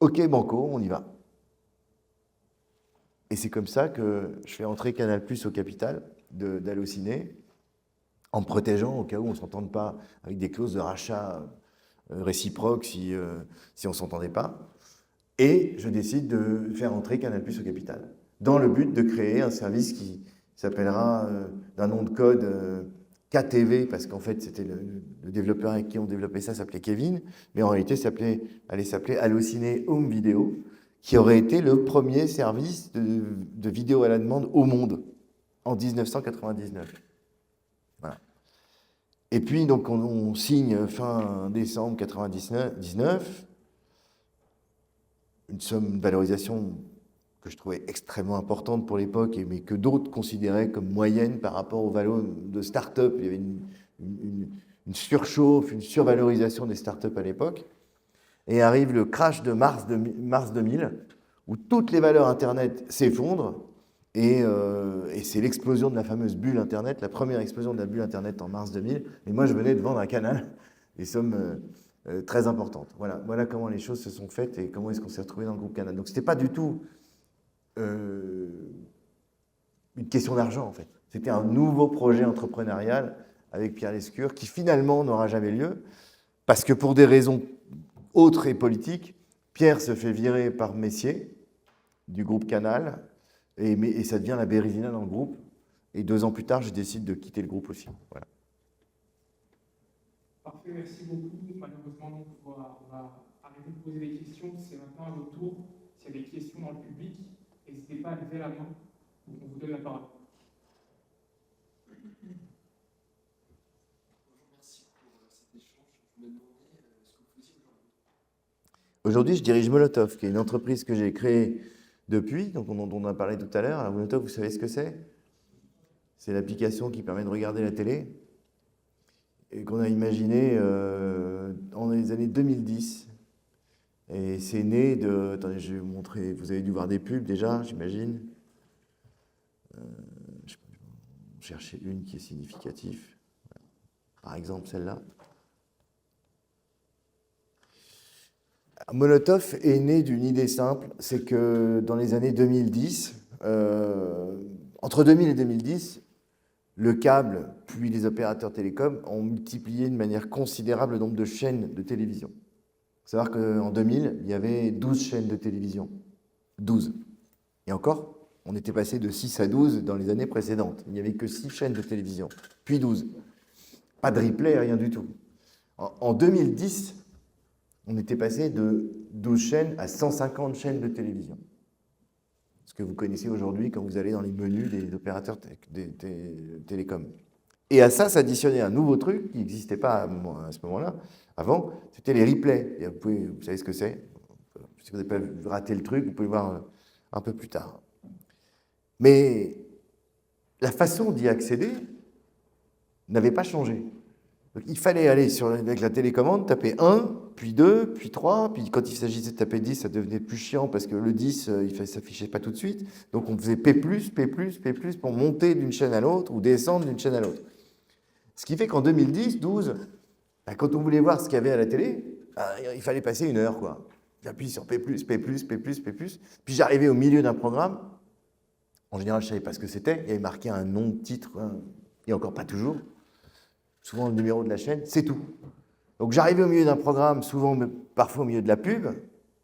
Ok, banco, on y va. Et c'est comme ça que je fais entrer Canal+ au capital d'Allociné, en me protégeant au cas où on ne s'entende pas, avec des clauses de rachat réciproques si on ne s'entendait pas. Et je décide de faire entrer Canal+ au capital, dans le but de créer un service qui s'appellera d'un nom de code KTV, parce qu'en fait c'était le développeur avec qui on développait ça s'appelait Kevin, mais en réalité allait s'appeler Allociné Home Video, qui aurait été le premier service de vidéo à la demande au monde en 1999. Voilà. Et puis, donc, on signe fin décembre 1999, une valorisation que je trouvais extrêmement importante pour l'époque, mais que d'autres considéraient comme moyenne par rapport aux valeurs de start-up. Il y avait une surchauffe, une survalorisation des start-up à l'époque. Et arrive le crash de mars 2000, où toutes les valeurs Internet s'effondrent, et c'est l'explosion de la fameuse bulle Internet, la première explosion de la bulle Internet en mars 2000. Et moi, je venais de vendre à Canal des sommes très importantes. Voilà comment les choses se sont faites et comment est-ce qu'on s'est retrouvé dans le groupe Canal. Donc, ce n'était pas du tout une question d'argent, en fait. C'était un nouveau projet entrepreneurial avec Pierre Lescure qui, finalement, n'aura jamais lieu, parce que pour des raisons autre et politique, Pierre se fait virer par Messier du groupe Canal et ça devient la Bérésina dans le groupe. Et 2 ans plus tard, je décide de quitter le groupe aussi. Voilà. Parfait, merci beaucoup. Malheureusement, donc, on va arrêter de poser des questions. C'est maintenant à votre tour. S'il y a des questions dans le public, n'hésitez pas à lever la main. On vous donne la parole. Aujourd'hui, je dirige Molotov, qui est une entreprise que j'ai créée depuis, donc dont on a parlé tout à l'heure. Alors Molotov, vous savez ce que c'est? C'est l'application qui permet de regarder la télé et qu'on a imaginé dans les années 2010. Et c'est né de... Attendez, je vais vous montrer. Vous avez dû voir des pubs déjà, j'imagine. Je vais chercher une qui est significative. Par exemple, celle-là. Molotov est né d'une idée simple, c'est que dans les années 2010, entre 2000 et 2010, le câble puis les opérateurs télécoms ont multiplié de manière considérable le nombre de chaînes de télévision. Il faut savoir qu'en 2000, il y avait 12 chaînes de télévision. 12. Et encore, on était passé de 6 à 12 dans les années précédentes. Il n'y avait que 6 chaînes de télévision, puis 12. Pas de replay, rien du tout. En 2010, on était passé de 12 chaînes à 150 chaînes de télévision. Ce que vous connaissez aujourd'hui quand vous allez dans les menus des opérateurs télécoms. Et à ça s'additionnait un nouveau truc qui n'existait pas à ce moment-là, avant, c'était les replays. Et vous savez ce que c'est? Si vous n'avez pas raté le truc, vous pouvez le voir un peu plus tard. Mais la façon d'y accéder n'avait pas changé. Donc, il fallait aller avec la télécommande, taper 1, puis 2, puis 3, puis quand il s'agissait de taper 10, ça devenait plus chiant parce que le 10, il ne s'affichait pas tout de suite. Donc on faisait P+, P+, P+, pour monter d'une chaîne à l'autre ou descendre d'une chaîne à l'autre. Ce qui fait qu'en 2010, 12, quand on voulait voir ce qu'il y avait à la télé, il fallait passer 1 heure, quoi. J'appuie sur P+, P+, P+, P+, puis j'arrivais au milieu d'un programme. En général, je ne savais pas ce que c'était. Il y avait marqué un nom de titre, et encore pas toujours. Souvent le numéro de la chaîne, c'est tout. Donc j'arrivais au milieu d'un programme, souvent, parfois au milieu de la pub,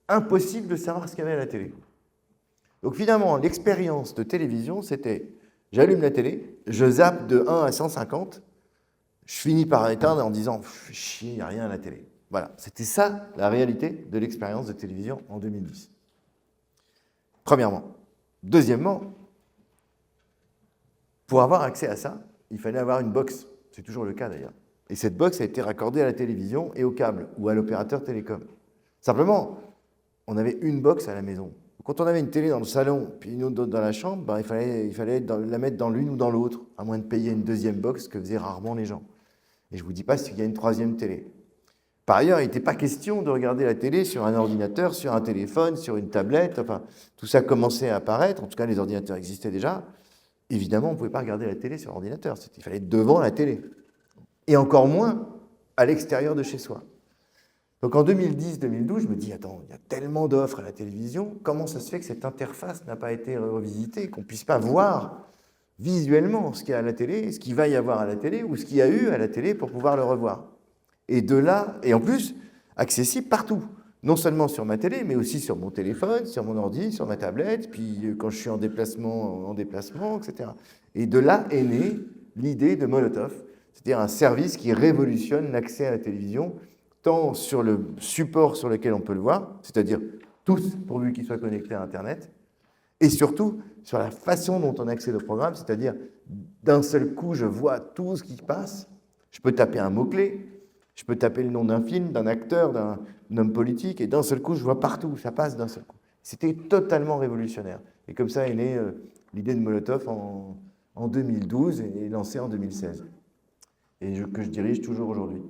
impossible de savoir ce qu'il y avait à la télé. Donc finalement, l'expérience de télévision, c'était, j'allume la télé, je zappe de 1 à 150, je finis par éteindre en disant, chier, il n'y a rien à la télé. Voilà, c'était ça la réalité de l'expérience de télévision en 2010. Premièrement. Deuxièmement, pour avoir accès à ça, il fallait avoir une box. C'est toujours le cas d'ailleurs. Et cette box a été raccordée à la télévision et au câble ou à l'opérateur télécom. Simplement, on avait une box à la maison. Quand on avait une télé dans le salon puis une autre dans la chambre, il fallait la mettre dans l'une ou dans l'autre, à moins de payer une deuxième box que faisaient rarement les gens. Et je ne vous dis pas s'il y a une troisième télé. Par ailleurs, il n'était pas question de regarder la télé sur un ordinateur, sur un téléphone, sur une tablette. Enfin, tout ça commençait à apparaître. En tout cas, les ordinateurs existaient déjà. Évidemment, on ne pouvait pas regarder la télé sur l'ordinateur. Il fallait être devant la télé. Et encore moins à l'extérieur de chez soi. Donc en 2010-2012, je me dis, attends, il y a tellement d'offres à la télévision, comment ça se fait que cette interface n'a pas été revisitée, qu'on ne puisse pas voir visuellement ce qu'il y a à la télé, ce qu'il va y avoir à la télé, ou ce qu'il y a eu à la télé pour pouvoir le revoir. Et de là, et en plus, accessible partout. Non seulement sur ma télé, mais aussi sur mon téléphone, sur mon ordi, sur ma tablette, puis quand je suis en déplacement, etc. Et de là est née l'idée de Molotov, c'est-à-dire un service qui révolutionne l'accès à la télévision, tant sur le support sur lequel on peut le voir, c'est-à-dire tous pourvu qu'ils soient connectés à Internet, et surtout sur la façon dont on accède au programme, c'est-à-dire d'un seul coup, je vois tout ce qui passe, je peux taper un mot-clé, je peux taper le nom d'un film, d'un acteur, d'un homme politique, et d'un seul coup, je vois partout, ça passe d'un seul coup. C'était totalement révolutionnaire. Et comme ça est née l'idée de Molotov en 2012 et lancée en 2016. Et que je dirige toujours aujourd'hui.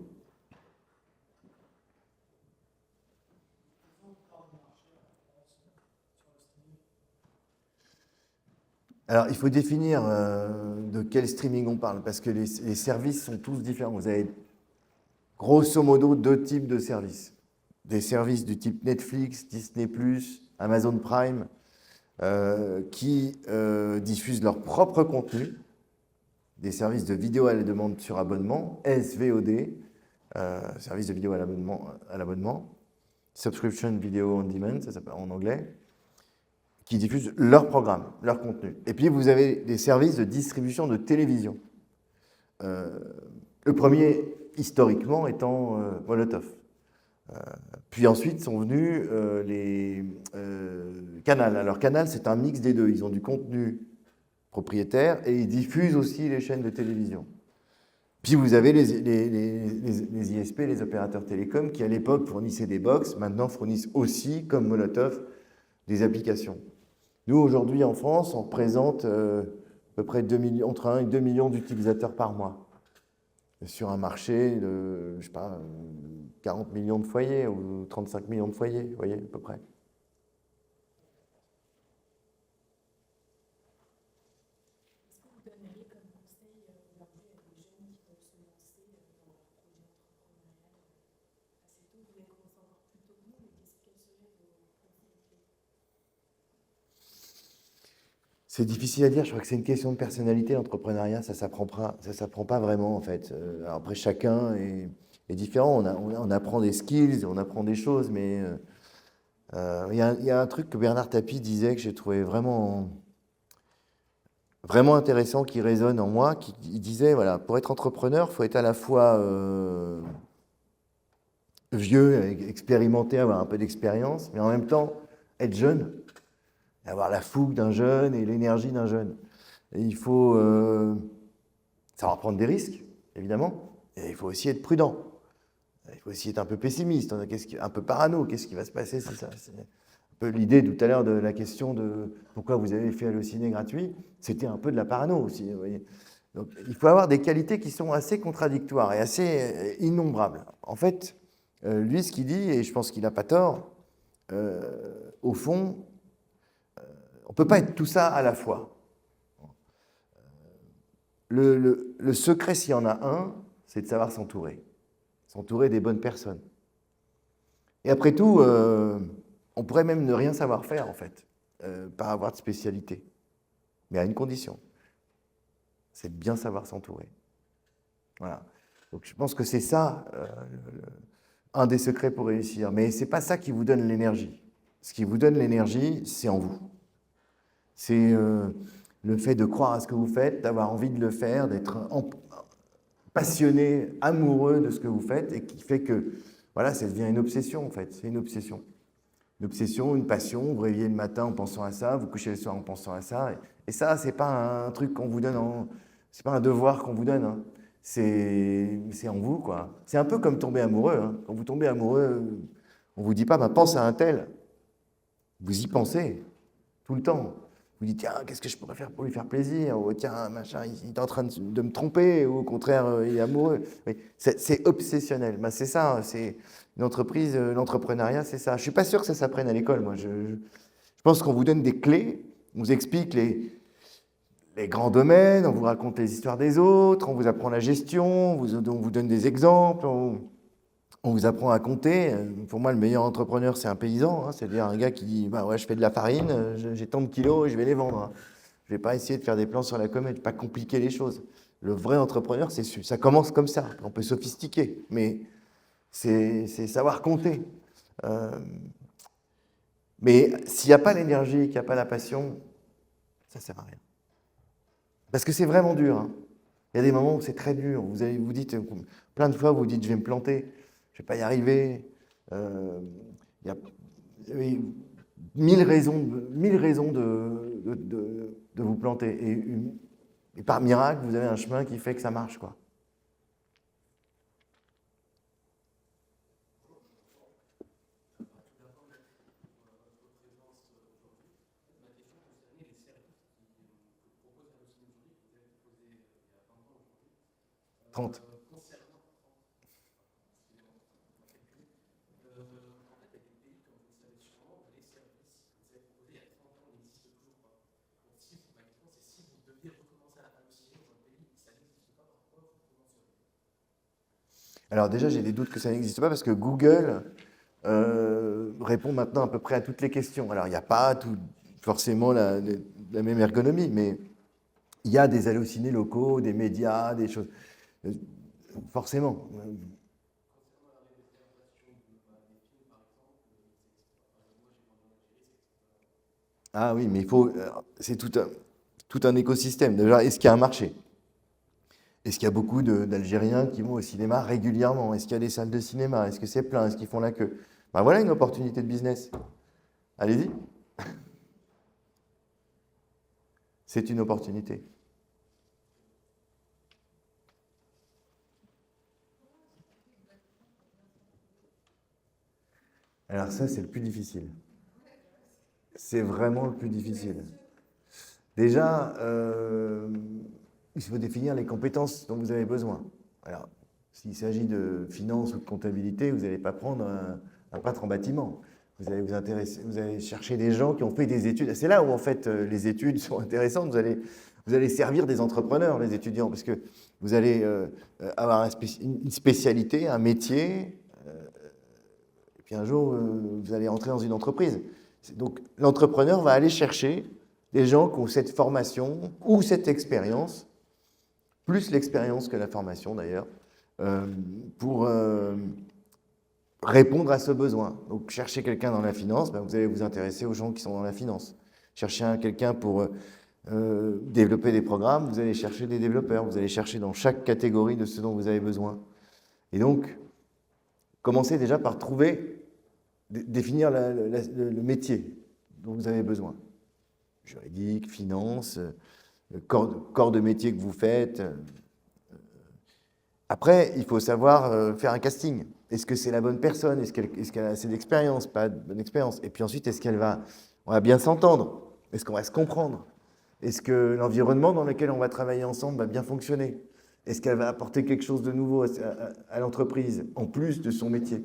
Alors, il faut définir de quel streaming on parle, parce que les services sont tous différents. Vous avez grosso modo 2 types de services. Des services du type Netflix, Disney+, Amazon Prime, qui diffusent leur propre contenu, des services de vidéo à la demande sur abonnement, SVOD, service de vidéo à l'abonnement, Subscription Video on Demand, ça s'appelle en anglais, qui diffusent leur programme, leur contenu. Et puis vous avez des services de distribution de télévision. Le premier, historiquement, étant Molotov. Puis ensuite sont venus les Canal. Alors Canal, c'est un mix des deux. Ils ont du contenu propriétaire et ils diffusent aussi les chaînes de télévision. Puis vous avez les ISP, les opérateurs télécoms, qui à l'époque fournissaient des box, maintenant fournissent aussi, comme Molotov, des applications. Nous, aujourd'hui, en France, on représente à peu près entre 1 et 2 millions d'utilisateurs par mois. Sur un marché de, je sais pas, 40 millions de foyers ou 35 millions de foyers, vous voyez, à peu près. Est-ce que vous donneriez comme conseil aujourd'hui à des jeunes qui veulent se lancer dans leur projet entrepreneurial assez tôt? Vous avez commencé encore plus tôt que nous, mais quels seraient vos conseils clés? C'est difficile à dire, je crois que c'est une question de personnalité, l'entrepreneuriat, ça s'apprend pas vraiment en fait. Alors après, chacun est différent, on apprend des skills, on apprend des choses, mais il y a un truc que Bernard Tapie disait que j'ai trouvé vraiment intéressant, qui résonne en moi, il disait, voilà, pour être entrepreneur, il faut être à la fois vieux, expérimenté, avoir un peu d'expérience, mais en même temps, être jeune. Avoir la fougue d'un jeune et l'énergie d'un jeune. Et il faut savoir prendre des risques, évidemment, et il faut aussi être prudent. Il faut aussi être un peu pessimiste, un peu parano. Qu'est-ce qui va se passer si ça... C'est un peu l'idée tout à l'heure de la question de pourquoi vous avez fait Allociné gratuit, c'était un peu de la parano aussi, vous voyez. Donc, il faut avoir des qualités qui sont assez contradictoires et assez innombrables. En fait, lui, ce qu'il dit, et je pense qu'il n'a pas tort, au fond, on ne peut pas être tout ça à la fois. Le secret, s'il y en a un, c'est de savoir s'entourer. S'entourer des bonnes personnes. Et après tout, on pourrait même ne rien savoir faire, en fait, pas avoir de spécialité. Mais à une condition, c'est de bien savoir s'entourer. Voilà. Donc je pense que c'est ça, un des secrets pour réussir. Mais ce n'est pas ça qui vous donne l'énergie. Ce qui vous donne l'énergie, c'est en vous. C'est le fait de croire à ce que vous faites, d'avoir envie de le faire, d'être passionné, amoureux de ce que vous faites, et qui fait que, voilà, ça devient une obsession, en fait. C'est une obsession. Une obsession, une passion. Vous vous réveillez le matin en pensant à ça, vous couchez le soir en pensant à ça. Et ça, c'est pas un truc qu'on vous donne c'est pas un devoir qu'on vous donne. Hein. C'est en vous, quoi. C'est un peu comme tomber amoureux. Hein. Quand vous tombez amoureux, on vous dit pas, bah, pense à un tel. Vous y pensez tout le temps. Vous dites, tiens, qu'est-ce que je pourrais faire pour lui faire plaisir? Ou tiens, machin, il est en train de me tromper, ou au contraire, il est amoureux. Oui, c'est obsessionnel. Ben, c'est ça, c'est une entreprise, l'entrepreneuriat, c'est ça. Je ne suis pas sûr que ça s'apprenne à l'école, moi. Je pense qu'on vous donne des clés, on vous explique les grands domaines, on vous raconte les histoires des autres, on vous apprend la gestion, on vous donne des exemples, on vous apprend à compter. Pour moi, le meilleur entrepreneur, c'est un paysan. Hein, c'est-à-dire un gars qui dit bah ouais, je fais de la farine, j'ai tant de kilos et je vais les vendre. Hein. Je ne vais pas essayer de faire des plans sur la comète, pas compliquer les choses. Le vrai entrepreneur, ça commence comme ça. On peut sophistiquer, mais c'est savoir compter. Mais s'il n'y a pas l'énergie, qu'il n'y a pas la passion, ça ne sert à rien. Parce que c'est vraiment dur. Hein. Il y a des moments où c'est très dur. Vous dites, plein de fois, vous dites, je vais me planter. Je ne vais pas y arriver. Il y a 1000 raisons de vous planter. Et par miracle, vous avez un chemin qui fait que ça marche, quoi. Trente. Alors déjà, j'ai des doutes que ça n'existe pas parce que Google répond maintenant à peu près à toutes les questions. Alors, il n'y a pas forcément la même ergonomie, mais il y a des hallucinés locaux, des médias, des choses. Forcément. Ah oui, mais c'est tout un écosystème. Déjà, est-ce qu'il y a un marché? Est-ce qu'il y a beaucoup d'Algériens qui vont au cinéma régulièrement? Est-ce qu'il y a des salles de cinéma? Est-ce que c'est plein? Est-ce qu'ils font la queue? Ben voilà une opportunité de business. Allez-y. C'est une opportunité. Alors ça, c'est le plus difficile. C'est vraiment le plus difficile. Déjà, il faut définir les compétences dont vous avez besoin. Alors, s'il s'agit de finance ou de comptabilité, vous n'allez pas prendre un peintre en bâtiment. Vous allez vous intéresser, vous allez chercher des gens qui ont fait des études. C'est là où, en fait, les études sont intéressantes. Vous allez servir des entrepreneurs, les étudiants, parce que vous allez avoir une spécialité, un métier, et puis un jour, vous allez entrer dans une entreprise. Donc, l'entrepreneur va aller chercher des gens qui ont cette formation ou cette expérience, plus l'expérience que la formation d'ailleurs, pour répondre à ce besoin. Donc, chercher quelqu'un dans la finance, ben, vous allez vous intéresser aux gens qui sont dans la finance. Chercher quelqu'un pour développer des programmes, vous allez chercher des développeurs, vous allez chercher dans chaque catégorie de ce dont vous avez besoin. Et donc, commencez déjà par définir le métier dont vous avez besoin. Juridique, finance, corps de métier que vous faites, Après, il faut savoir faire un casting. Est-ce que c'est la bonne personne? Est-ce qu'elle a assez d'expérience? Pas de bonne expérience. Et puis ensuite, on va bien s'entendre? Est-ce qu'on va se comprendre? Est-ce que l'environnement dans lequel on va travailler ensemble va bien fonctionner? Est-ce qu'elle va apporter quelque chose de nouveau à l'entreprise, en plus de son métier?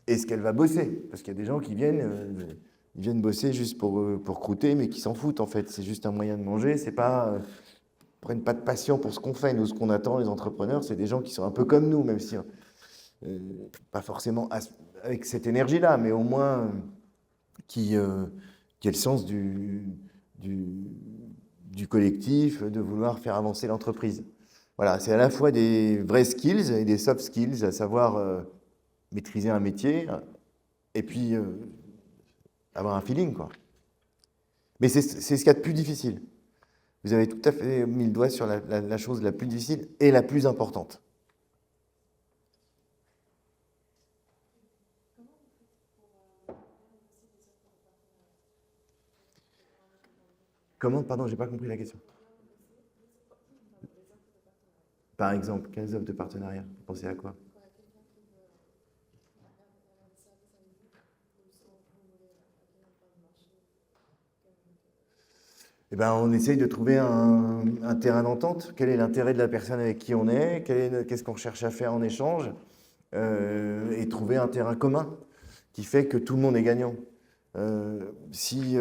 Est-ce qu'elle va bosser? Parce qu'il y a des gens qui ils viennent bosser juste pour croûter, mais qui s'en foutent en fait. C'est juste un moyen de manger, c'est pas... prennent pas de passion pour ce qu'on fait. Nous, ce qu'on attend, les entrepreneurs, c'est des gens qui sont un peu comme nous, même si pas forcément avec cette énergie-là, mais au moins qui aient le sens du collectif, de vouloir faire avancer l'entreprise. Voilà, c'est à la fois des vrais skills et des soft skills, à savoir maîtriser un métier et puis avoir un feeling, quoi. Mais c'est ce qu'il y a de plus difficile. Vous avez tout à fait mis le doigt sur la chose la plus difficile et la plus importante. Comment? Pardon, j'ai pas compris la question. Par exemple, quelles offres de partenariat? Vous pensez à quoi? Eh ben, on essaye de trouver un terrain d'entente. Quel est l'intérêt de la personne avec qui on est? Qu'est-ce qu'on cherche à faire en échange? Et trouver un terrain commun qui fait que tout le monde est gagnant. Si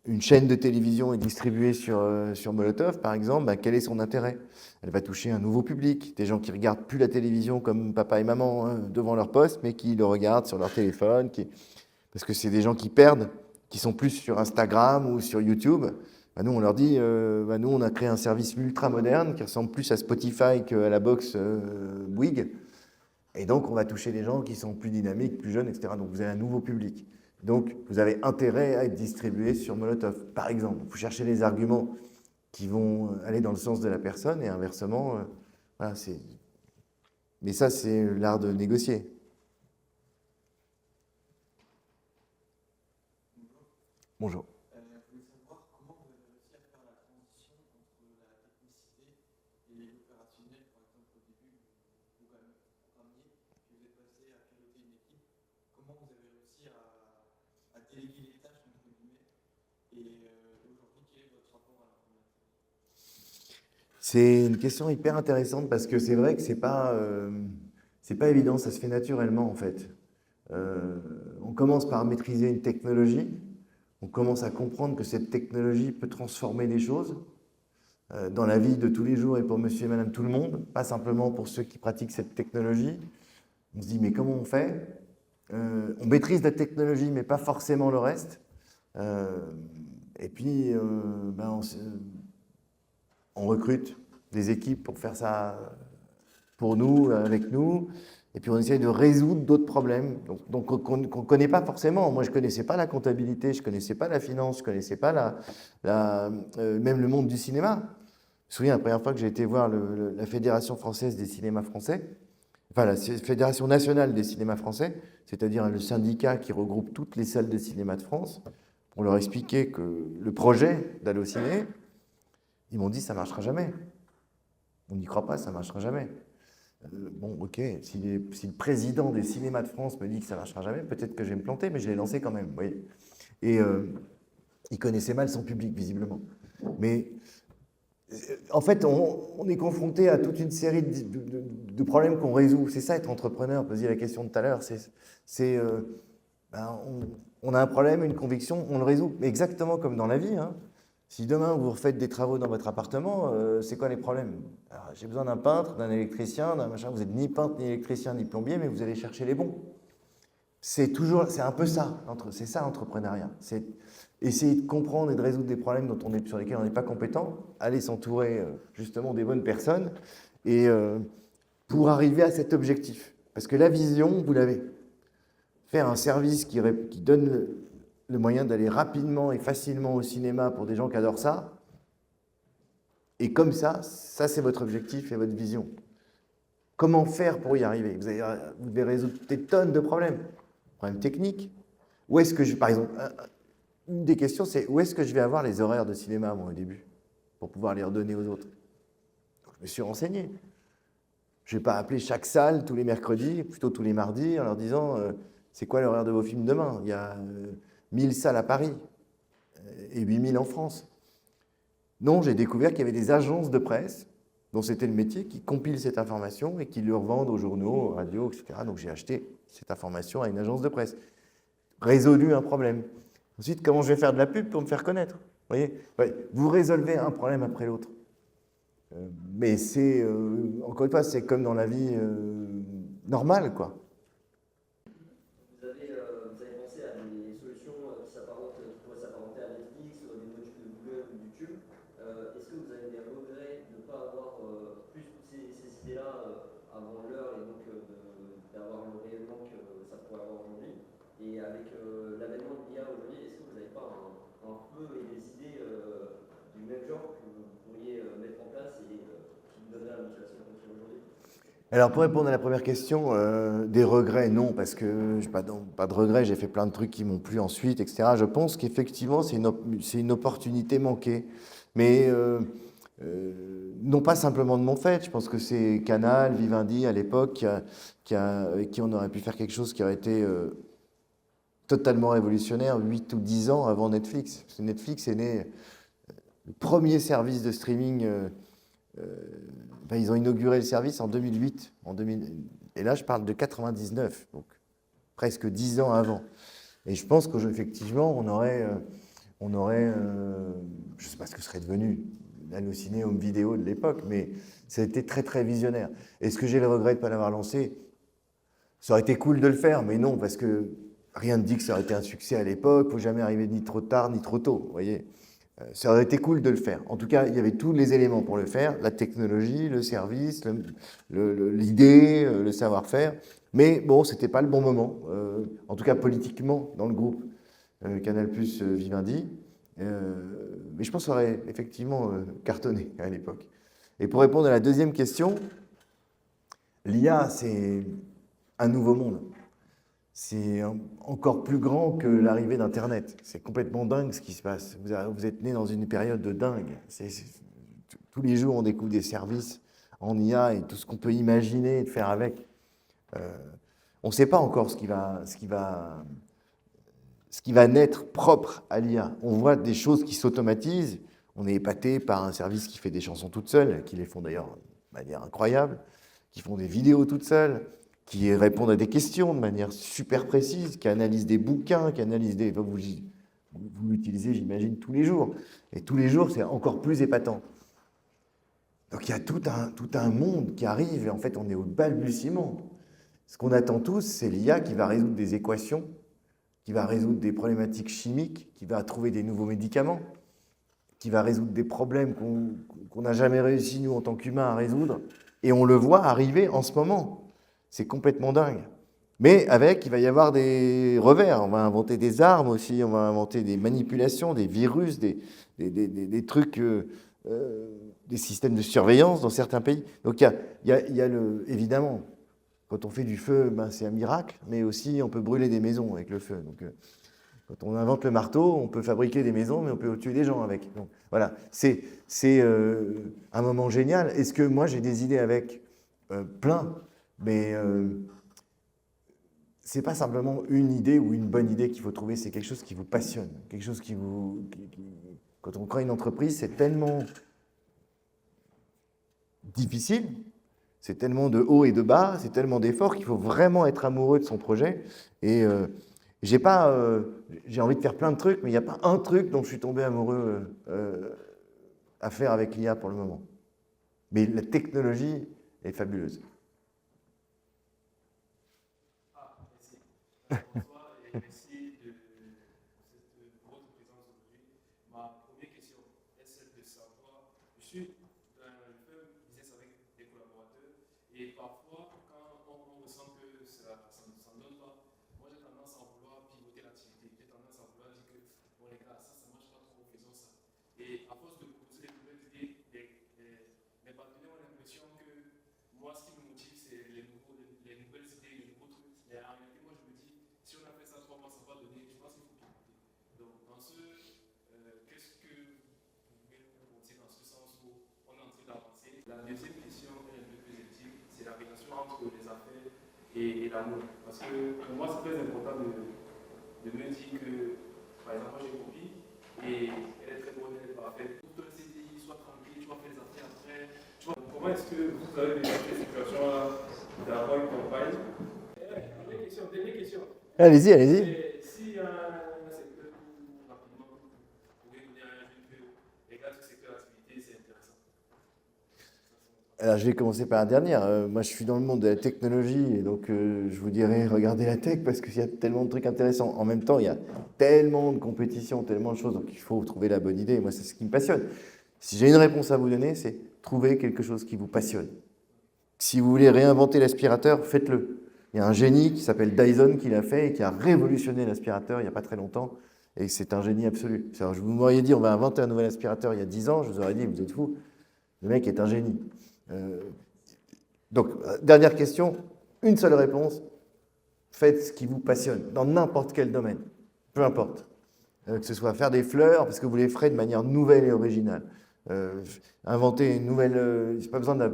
une chaîne de télévision est distribuée sur Molotov, par exemple, ben, quel est son intérêt? Elle va toucher un nouveau public, des gens qui ne regardent plus la télévision comme papa et maman devant leur poste, mais qui le regardent sur leur téléphone, parce que c'est des gens qui perdent, qui sont plus sur Instagram ou sur YouTube. Ben, nous, on leur dit, nous, on a créé un service ultra moderne qui ressemble plus à Spotify qu'à la box Bouygues. Et donc, on va toucher des gens qui sont plus dynamiques, plus jeunes, etc. Donc, vous avez un nouveau public. Donc, vous avez intérêt à être distribué sur Molotov, par exemple. Vous cherchez les arguments qui vont aller dans le sens de la personne et inversement, voilà, c'est... Mais ça, c'est l'art de négocier. Bonjour. Je voulais savoir comment vous avez réussi à faire la transition entre la technicité et l'opérationnel. Par exemple, au début, vous programmiez, puis vous êtes passé à piloter une équipe. Comment vous avez réussi à déléguer les tâches, entre guillemets, et aujourd'hui, quel est votre rapport à l'informatique? C'est une question hyper intéressante parce que c'est vrai que c'est pas évident, ça se fait naturellement en fait. On commence par maîtriser une technologie. On commence à comprendre que cette technologie peut transformer des choses dans la vie de tous les jours et pour monsieur et madame tout le monde, pas simplement pour ceux qui pratiquent cette technologie. On se dit, mais comment on fait? On maîtrise la technologie, mais pas forcément le reste. Et puis, on recrute des équipes pour faire ça pour nous, avec nous. Et puis on essaye de résoudre d'autres problèmes donc qu'on ne connaît pas forcément. Moi, je ne connaissais pas la comptabilité, je ne connaissais pas la finance, je ne connaissais pas même le monde du cinéma. Je me souviens, la première fois que j'ai été voir la Fédération française des cinémas français, enfin la Fédération nationale des cinémas français, c'est-à-dire le syndicat qui regroupe toutes les salles de cinéma de France, pour leur expliquer que le projet d'Allociné, ils m'ont dit ça ne marchera jamais. On n'y croit pas, ça ne marchera jamais. Bon, ok, si le président des cinémas de France me dit que ça ne marchera jamais, peut-être que je vais me planter, mais je l'ai lancé quand même. Vous voyez. Et il connaissait mal son public, visiblement. Mais en fait, on est confronté à toute une série de problèmes qu'on résout. C'est ça, être entrepreneur, poser la question de tout à l'heure. On a un problème, une conviction, on le résout. Mais exactement comme dans la vie, hein. Si demain vous refaites des travaux dans votre appartement, c'est quoi les problèmes? Alors, j'ai besoin d'un peintre, d'un électricien, d'un machin. Vous n'êtes ni peintre, ni électricien, ni plombier, mais vous allez chercher les bons. C'est un peu ça, c'est ça l'entrepreneuriat. C'est essayer de comprendre et de résoudre des problèmes sur lesquels on n'est pas compétent, aller s'entourer justement des bonnes personnes et pour arriver à cet objectif. Parce que la vision, vous l'avez. Faire un service qui donne le moyen d'aller rapidement et facilement au cinéma pour des gens qui adorent ça. Et comme ça c'est votre objectif et votre vision. Comment faire pour y arriver? Vous devez résoudre des tonnes de problèmes. Problèmes techniques. Où est-ce que par exemple, une des questions, c'est où est-ce que je vais avoir les horaires de cinéma, moi, au début, pour pouvoir les redonner aux autres? Donc, je me suis renseigné. Je ne vais pas appeler chaque salle tous les mercredis, plutôt tous les mardis, en leur disant c'est quoi l'horaire de vos films demain? Il y a 1000 salles à Paris et 8000 en France. Non, j'ai découvert qu'il y avait des agences de presse, dont c'était le métier, qui compilent cette information et qui le revendent aux journaux, aux radios, etc. Donc j'ai acheté cette information à une agence de presse. Résolu un problème. Ensuite, comment je vais faire de la pub pour me faire connaître? Vous voyez, ouais, vous résolvez un problème après l'autre. Mais c'est, encore une fois, c'est comme dans la vie normale, quoi. Vous avez pensé à des solutions qui pourraient s'apparenter à Netflix ou à des modules de Google ou YouTube. Est-ce que vous avez des regrets de ne pas avoir plus poussé ces idées-là avant l'heure et donc d'avoir le rayonnement que ça pourrait avoir aujourd'hui? Et avec l'avènement de l'IA aujourd'hui, est-ce que vous n'avez pas un feu et des idées du même genre que vous pourriez mettre en place et qui vous donneraient la motivation de continuer aujourd'hui? Alors, pour répondre à la première question, des regrets, non, parce que je n'ai pas de regrets, j'ai fait plein de trucs qui m'ont plu ensuite, etc. Je pense qu'effectivement, c'est une opportunité manquée. Mais non pas simplement de mon fait, je pense que c'est Canal, Vivendi à l'époque, avec qui on aurait pu faire quelque chose qui aurait été totalement révolutionnaire 8 ou 10 ans avant Netflix. Parce que Netflix est né, le premier service de streaming. Ils ont inauguré le service en 2008. Et là, je parle de 99, donc presque 10 ans avant. Et je pense qu'effectivement, on aurait je ne sais pas ce que serait devenu l'Allociné home vidéo de l'époque, mais ça a été très, très visionnaire. Est-ce que j'ai le regret de ne pas l'avoir lancé? Ça aurait été cool de le faire, mais non, parce que rien ne dit que ça aurait été un succès à l'époque. Il ne faut jamais arriver ni trop tard, ni trop tôt, vous voyez. Ça aurait été cool de le faire. En tout cas, il y avait tous les éléments pour le faire, la technologie, le service, l'idée, le savoir-faire. Mais bon, ce n'était pas le bon moment, en tout cas politiquement, dans le groupe Canal+, Vivendi. Mais je pense que ça aurait effectivement cartonné à l'époque. Et pour répondre à la deuxième question, l'IA, c'est un nouveau monde. C'est encore plus grand que l'arrivée d'Internet. C'est complètement dingue ce qui se passe. Vous êtes né dans une période de dingue. Tous les jours, on découvre des services en IA et tout ce qu'on peut imaginer de faire avec. On ne sait pas encore ce qui va naître propre à l'IA. On voit des choses qui s'automatisent. On est épaté par un service qui fait des chansons toutes seules, qui les font d'ailleurs de manière incroyable, qui font des vidéos toutes seules, qui répondent à des questions de manière super précise, qui analysent des bouquins, qui analysent des... Vous l'utilisez, j'imagine, tous les jours. Et tous les jours, c'est encore plus épatant. Donc il y a tout un monde qui arrive, et en fait, on est au balbutiement. Ce qu'on attend tous, c'est l'IA qui va résoudre des équations, qui va résoudre des problématiques chimiques, qui va trouver des nouveaux médicaments, qui va résoudre des problèmes qu'on n'a jamais réussi, nous, en tant qu'humains, à résoudre. Et on le voit arriver en ce moment. C'est complètement dingue. Mais il va y avoir des revers. On va inventer des armes aussi, on va inventer des manipulations, des virus, des trucs, des systèmes de surveillance dans certains pays. Donc il y a évidemment, quand on fait du feu, c'est un miracle, mais aussi on peut brûler des maisons avec le feu. Donc quand on invente le marteau, on peut fabriquer des maisons, mais on peut tuer des gens avec. Donc voilà, c'est un moment génial. Est-ce que moi j'ai des idées avec plein? Mais c'est pas simplement une idée ou une bonne idée qu'il faut trouver, c'est quelque chose qui vous passionne, quelque chose qui vous... Quand on crée une entreprise, c'est tellement difficile, c'est tellement de haut et de bas, c'est tellement d'efforts qu'il faut vraiment être amoureux de son projet. Et j'ai envie de faire plein de trucs, mais il n'y a pas un truc dont je suis tombé amoureux à faire avec l'IA pour le moment. Mais la technologie est fabuleuse. Bonsoir et merci de votre présence aujourd'hui. Ma première question est celle de savoir, je suis dans le business avec des collaborateurs et parfois quand on ressent que ça ne donne pas, moi j'ai tendance à vouloir pivoter l'activité, j'ai tendance à vouloir dire que bon les gars, ça ne marche pas trop, faisons ça. Et à force de proposer des nouvelles idées, mes partenaires ont l'impression que moi ce qui me motive c'est les nouvelles idées, les nouveaux trucs. Mais en réalité, moi je me dis, si on a fait ça 3 mois, ça va donner, je pense qu'il faut pivoter. Donc, qu'est-ce que vous pouvez nous conseiller dans ce sens où on est en train d'avancer? La deuxième question est un peu plus éthique, c'est c'est la relation entre les affaires et l'amour. Parce que pour moi, c'est très important de me dire que, par exemple, moi j'ai une copine et elle est très bonne, elle est parfaite. Pour ton CDI, sois tranquille, tu vas faire les affaires après. Tu vois, comment est-ce que vous avez vécu cette situation-là d'avoir une compagne? Dernière question. Allez-y, allez-y. Si un secteur où rapidement vous pouvez donner à un jeune que regarde ce secteur d'activité, c'est intéressant. Alors, je vais commencer par la dernière. Moi, je suis dans le monde de la technologie et donc je vous dirais regardez la tech parce qu'il y a tellement de trucs intéressants. En même temps, il y a tellement de compétitions, tellement de choses, donc il faut trouver la bonne idée. Moi, c'est ce qui me passionne. Si j'ai une réponse à vous donner, c'est trouver quelque chose qui vous passionne. Si vous voulez réinventer l'aspirateur, faites-le. Il y a un génie qui s'appelle Dyson qui l'a fait et qui a révolutionné l'aspirateur il n'y a pas très longtemps. Et c'est un génie absolu. Alors, je vous m'auriez dit on va inventer un nouvel aspirateur il y a 10 ans, je vous aurais dit vous êtes fous. Le mec est un génie. Donc, dernière question, une seule réponse. Faites ce qui vous passionne, dans n'importe quel domaine, peu importe. Que ce soit faire des fleurs, parce que vous les ferez de manière nouvelle et originale. Inventer une nouvelle... j'ai pas besoin de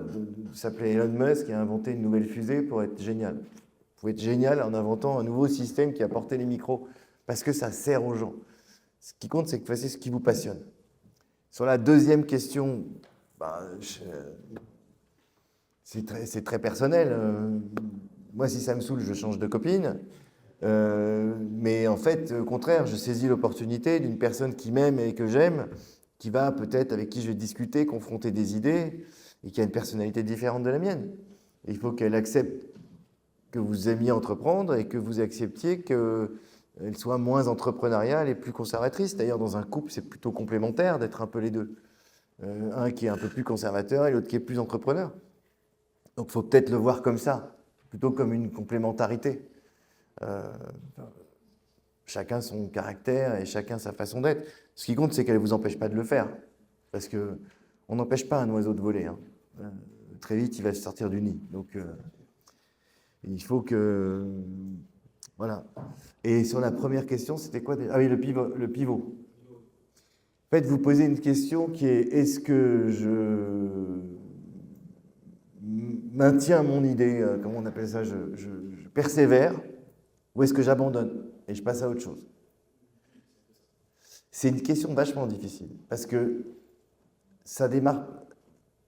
s'appeler Elon Musk et inventer une nouvelle fusée pour être génial. Vous pouvez être génial en inventant un nouveau système qui a porté les micros, parce que ça sert aux gens. Ce qui compte, c'est que vous fassiez ce qui vous passionne. Sur la deuxième question, c'est très personnel. Moi, si ça me saoule, je change de copine. Mais en fait, au contraire, je saisis l'opportunité d'une personne qui m'aime et que j'aime, qui va peut-être, avec qui je vais discuter, confronter des idées, et qui a une personnalité différente de la mienne. Et il faut qu'elle accepte que vous aimiez entreprendre et que vous acceptiez qu'elle soit moins entrepreneuriale et plus conservatrice. D'ailleurs, dans un couple, c'est plutôt complémentaire d'être un peu les deux. Un qui est un peu plus conservateur et l'autre qui est plus entrepreneur. Donc, il faut peut-être le voir comme ça, plutôt comme une complémentarité. Chacun son caractère et chacun sa façon d'être. Ce qui compte, c'est qu'elle ne vous empêche pas de le faire. Parce qu'on n'empêche pas un oiseau de voler. Hein. Très vite, il va se sortir du nid. Donc, il faut que... Voilà. Et sur la première question, c'était quoi? Ah oui, le pivot. En fait, vous posez une question qui est, est-ce que je maintiens mon idée, comment on appelle ça, je persévère, ou est-ce que j'abandonne et je passe à autre chose? C'est une question vachement difficile, parce que ça démarre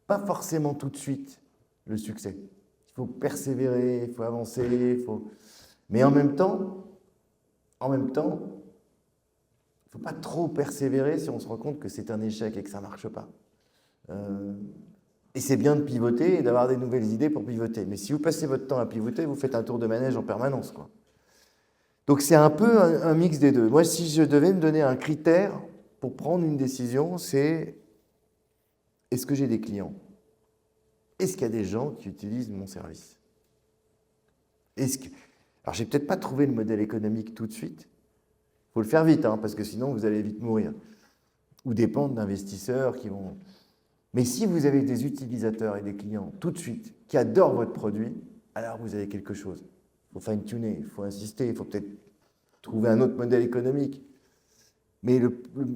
pas forcément tout de suite, le succès. Il faut persévérer, il faut avancer, mais en même temps, il ne faut pas trop persévérer si on se rend compte que c'est un échec et que ça ne marche pas. Et c'est bien de pivoter et d'avoir des nouvelles idées pour pivoter. Mais si vous passez votre temps à pivoter, vous faites un tour de manège en permanence, quoi. Donc c'est un peu un mix des deux. Moi, si je devais me donner un critère pour prendre une décision, c'est est-ce que j'ai des clients? Est-ce qu'il y a des gens qui utilisent mon service? Alors, j'ai peut-être pas trouvé le modèle économique tout de suite. Il faut le faire vite, hein, parce que sinon, vous allez vite mourir. Ou dépendre d'investisseurs qui vont... Mais si vous avez des utilisateurs et des clients tout de suite qui adorent votre produit, alors vous avez quelque chose. Il faut fine-tuner, il faut insister, il faut peut-être trouver un autre modèle économique. Mais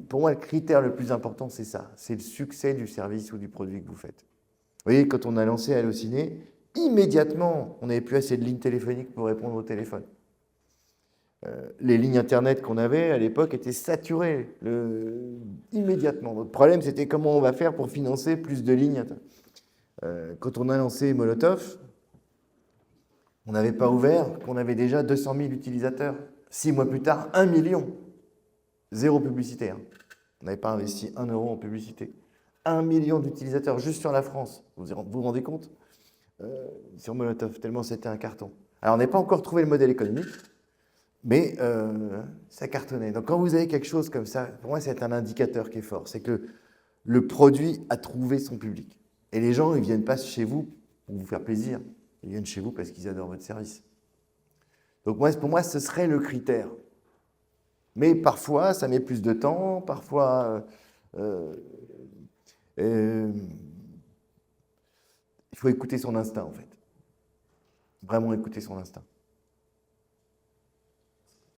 pour moi, le critère le plus important, c'est ça. C'est le succès du service ou du produit que vous faites. Vous voyez, quand on a lancé Allociné, immédiatement, on n'avait plus assez de lignes téléphoniques pour répondre au téléphone. Les lignes Internet qu'on avait à l'époque étaient saturées immédiatement. Notre problème, c'était comment on va faire pour financer plus de lignes. Quand on a lancé Molotov, on n'avait pas ouvert, qu'on avait déjà 200 000 utilisateurs. 6 mois plus tard, 1 million. Zéro publicité. Hein. On n'avait pas investi 1 euro en publicité. 1 million d'utilisateurs juste sur la France. Vous vous rendez compte? Sur Molotov, tellement c'était un carton. Alors, on n'a pas encore trouvé le modèle économique, mais ça cartonnait. Donc, quand vous avez quelque chose comme ça, pour moi, c'est un indicateur qui est fort. C'est que le produit a trouvé son public. Et les gens, ils ne viennent pas chez vous pour vous faire plaisir. Ils viennent chez vous parce qu'ils adorent votre service. Donc, pour moi, ce serait le critère. Mais parfois, ça met plus de temps. Parfois, il faut écouter son instinct, en fait. Vraiment écouter son instinct.